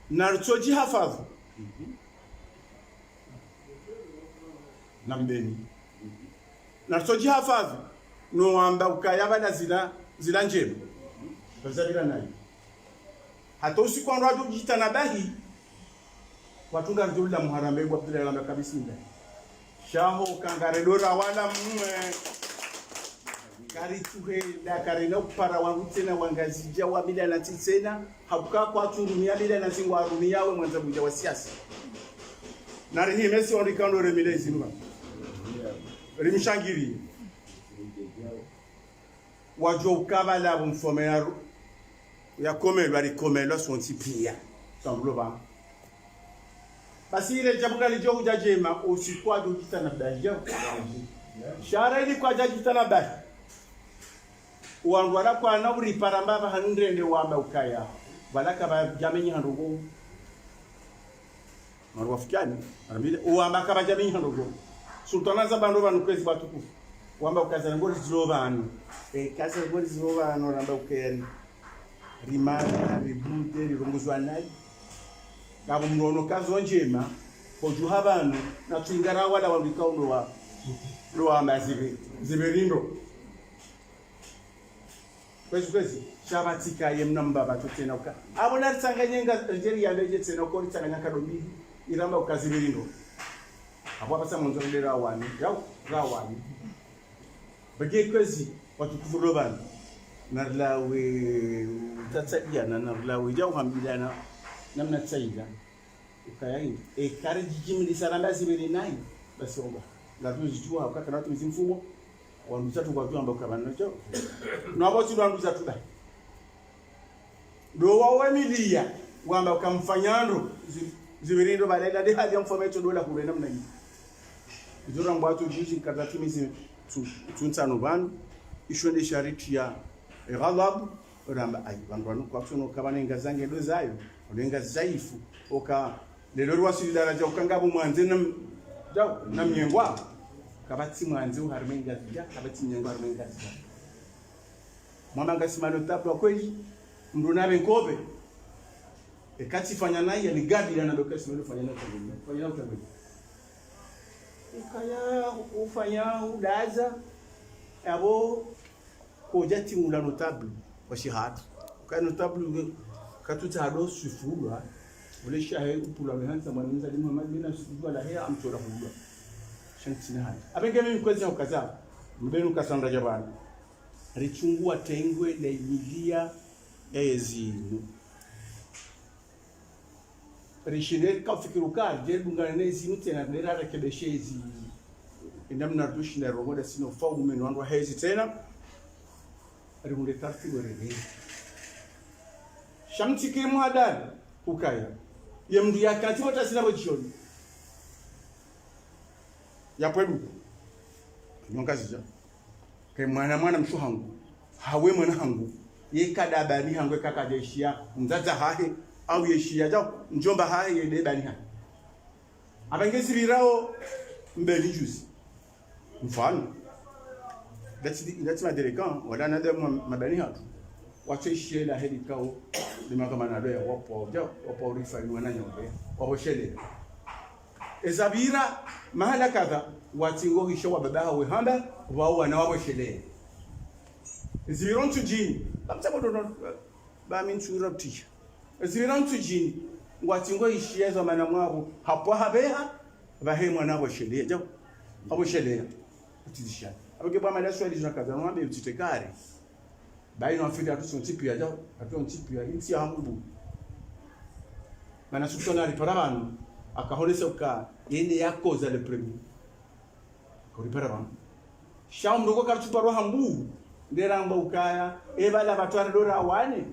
nartoji hafadhu nambeni nartoji hafadhu no amba ukayaba na zila njema bazabira nayo hata usiku ndo watu jitana bahi watunga ndola muharambe kwa bila lamba kabisa nda shaho kangare dora wala mume kari tuhe da kare no para wangu tena wangazija wa bila na tsena habuka kwa turumia bila na singwa rumia we mwanza buja wa siasa na rehi mesi on rikando remilezi nwa rimshangiri wajo ukabala bumfomea ya komelo bari komelo sonti pia sambloba basi ile jabuka lijo ujajema usikwa dukita na dajo shara ili kwa jajita na dajo uangwara kwa na uri paramba handrende wamba ukaya balaka ba jamenyi handogo marwafikani arabile uamba kaba jamenyi handogo sultana za bando banu kwezi batukufu wamba ukaza ngori zilobanu kaza ngori zilobanu ramba ukayari rimana ribute rirongozwa nayi kabo mrono kazo njema koju habanu na twingara wala wabikaundo wa lo amazibe ziberindo kwezi shabatika yemnamba batutena uka abona tsanganyenga Nigeria leje tsena ko tsanganya kadombi iramba ukaziberindo abo abasa munzo lera wani yao rawani bage kwezi watu kufuroban narlawe tatsadia na narlawe jaw hambilana namna tsaida ukayaini kare jijimili saranda zibiri nai basi omba la tuzijua ukaka na tumizimfumo wanduza kwa vyamba ukabana cho no abo tudanduza tuda do wawe milia wamba ukamfanyando zibirindo balela de hadi mfometo dola kube namna hii izura mbatu jiji katatimizi tunsano banu ishonde shariti ya ghadab ramba ai bantu kwa kuno kabana ingazange ndo zayo olenga zaifu oka lelo rwasi daraja ukangabo mwanze na mnyengwa kabati mwanze uharmenga zija kabati mnyengwa harmenga zija mama ngasimano tapwa kweli ndo nabe kobe Ekati fanya naye ni gadi na ndoka simelo fanya naye utagwe. Ukaya ufanya udaza abo kojati mula notable wa shihad. Ukaya notable katuta ado sifulwa ule shahe upula mehanza mwanza ni Muhammad bin Sufyan la haya amchora kujua. Shantina haya. Abenge mimi kwezi ukaza. Mbenu kasanda jabana. Richungua tengwe la imilia ya yezinu. Rishine kafikiru ka jebu ngane zinu tena ndera rekebeshe hizi. Indamna tushine rogoda sino faulu menu wandu hezi tena. Rimunde tartibu rege. Shamti kimu hadan ukaya. Ye mdu ya kanti wata sina wajishoni. Ya pwemu. Nyongazi ja. Ke mwana mshuhangu. Hawe mwana hangu. Ye kada bani hangu kaka jeshia mzaza hahe au yeshia jao njomba hahe ye bani hahe. Abangezi birao mbeli juzi. Mfano. That's my delegan wala nade mabani hatu. Wacho shie la hedi kao lima kama nado ya wapo jao wapo rifani wananyombe. Wapo shele. Ezabira mahala kadha watingo hisho wa baba hawe hamba wao wanawapo shele. Ziron to jini bamsabo dono ba min chura tisha. Ziron to jini watingo hishia za mana mwabo hapo habeha bahe mwanabo shele jao abo shele utidisha. Abage ba mala swali jina kaza mwambe utitekari. Ba ino afida tu son tipi ya jao atu tipi ya inti ya hambu. Mana sukona riparabanu akahonesa uka yene yakoza le premier. Ko riparabanu. Shao mdogo karchupa roha hambu. Nderamba ukaya ebala batwara dora awane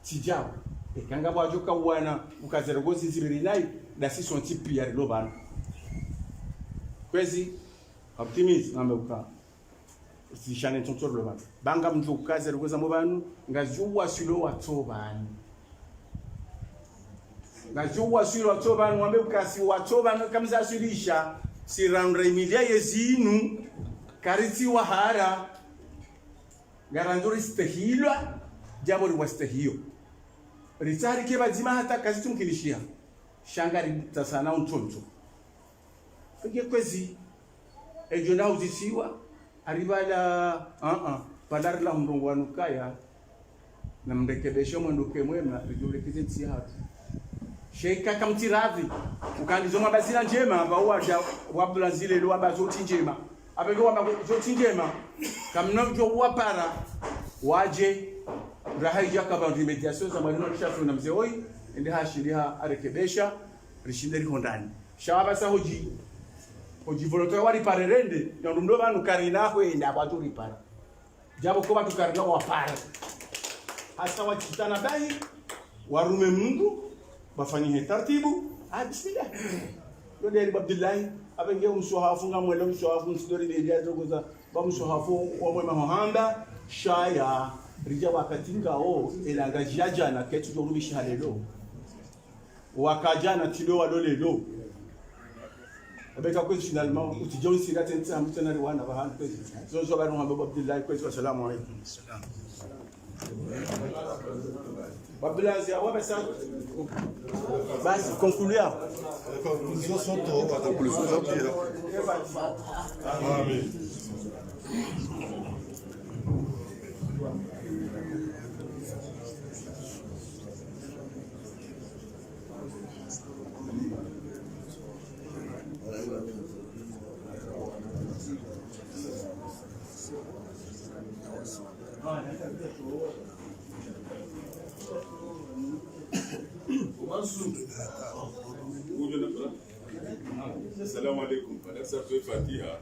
tijao ekanga bwajoka wana ukazera gozi zibiri nayi da si son tipi ya lobana kwezi optimism namba uka sishane tontor lobana banga mtu ukazera goza mobanu ngajuwa silo watobani ngajuwa silo watobani wambe ukasi watobani kamza silisha sirandre milia yezinu kariti wahara garandori stehilwa jambo liwastehio ritari ke bazima hata kazi tumkilishia shangari tasana untonto fike kwezi ejona uzisiwa aribala padar la mrongo wanukaya na mrekebesho mwenduke mwema rijule kizeti hatu sheika kamtiradhi ukandizoma bazila njema bawaja wabula zile lo abazoti njema abego wabazoti njema kamnojo wapara waje rahija kaba remediation za maneno shafu na mzee oi ende hashiria arekebesha rishinderi hondani shaba sa hoji volontaire wali parerende ndondo banu karina ko enda kwatu ripara jabo ko batu karina wapara hasa wachitana bai warume Mungu bafanye taratibu bismillah ndio Abdullah abenge umshahafu ngamwele umshahafu nsidori ndia zogoza bamushahafu wamwe mahamba shaya rija wakati ngao elangajia jana ketu jorubisha halelo wakajana tilo walolelo abeka kwezi finalement utijon sira tenta mtana riwana bahana kwezi zozo banu hamba Abdullah kwezi assalamu alaykum Bablazi wabasa basi concluir conclusion sont à conclusion dire amen Assalamu alaikum. Fatiha.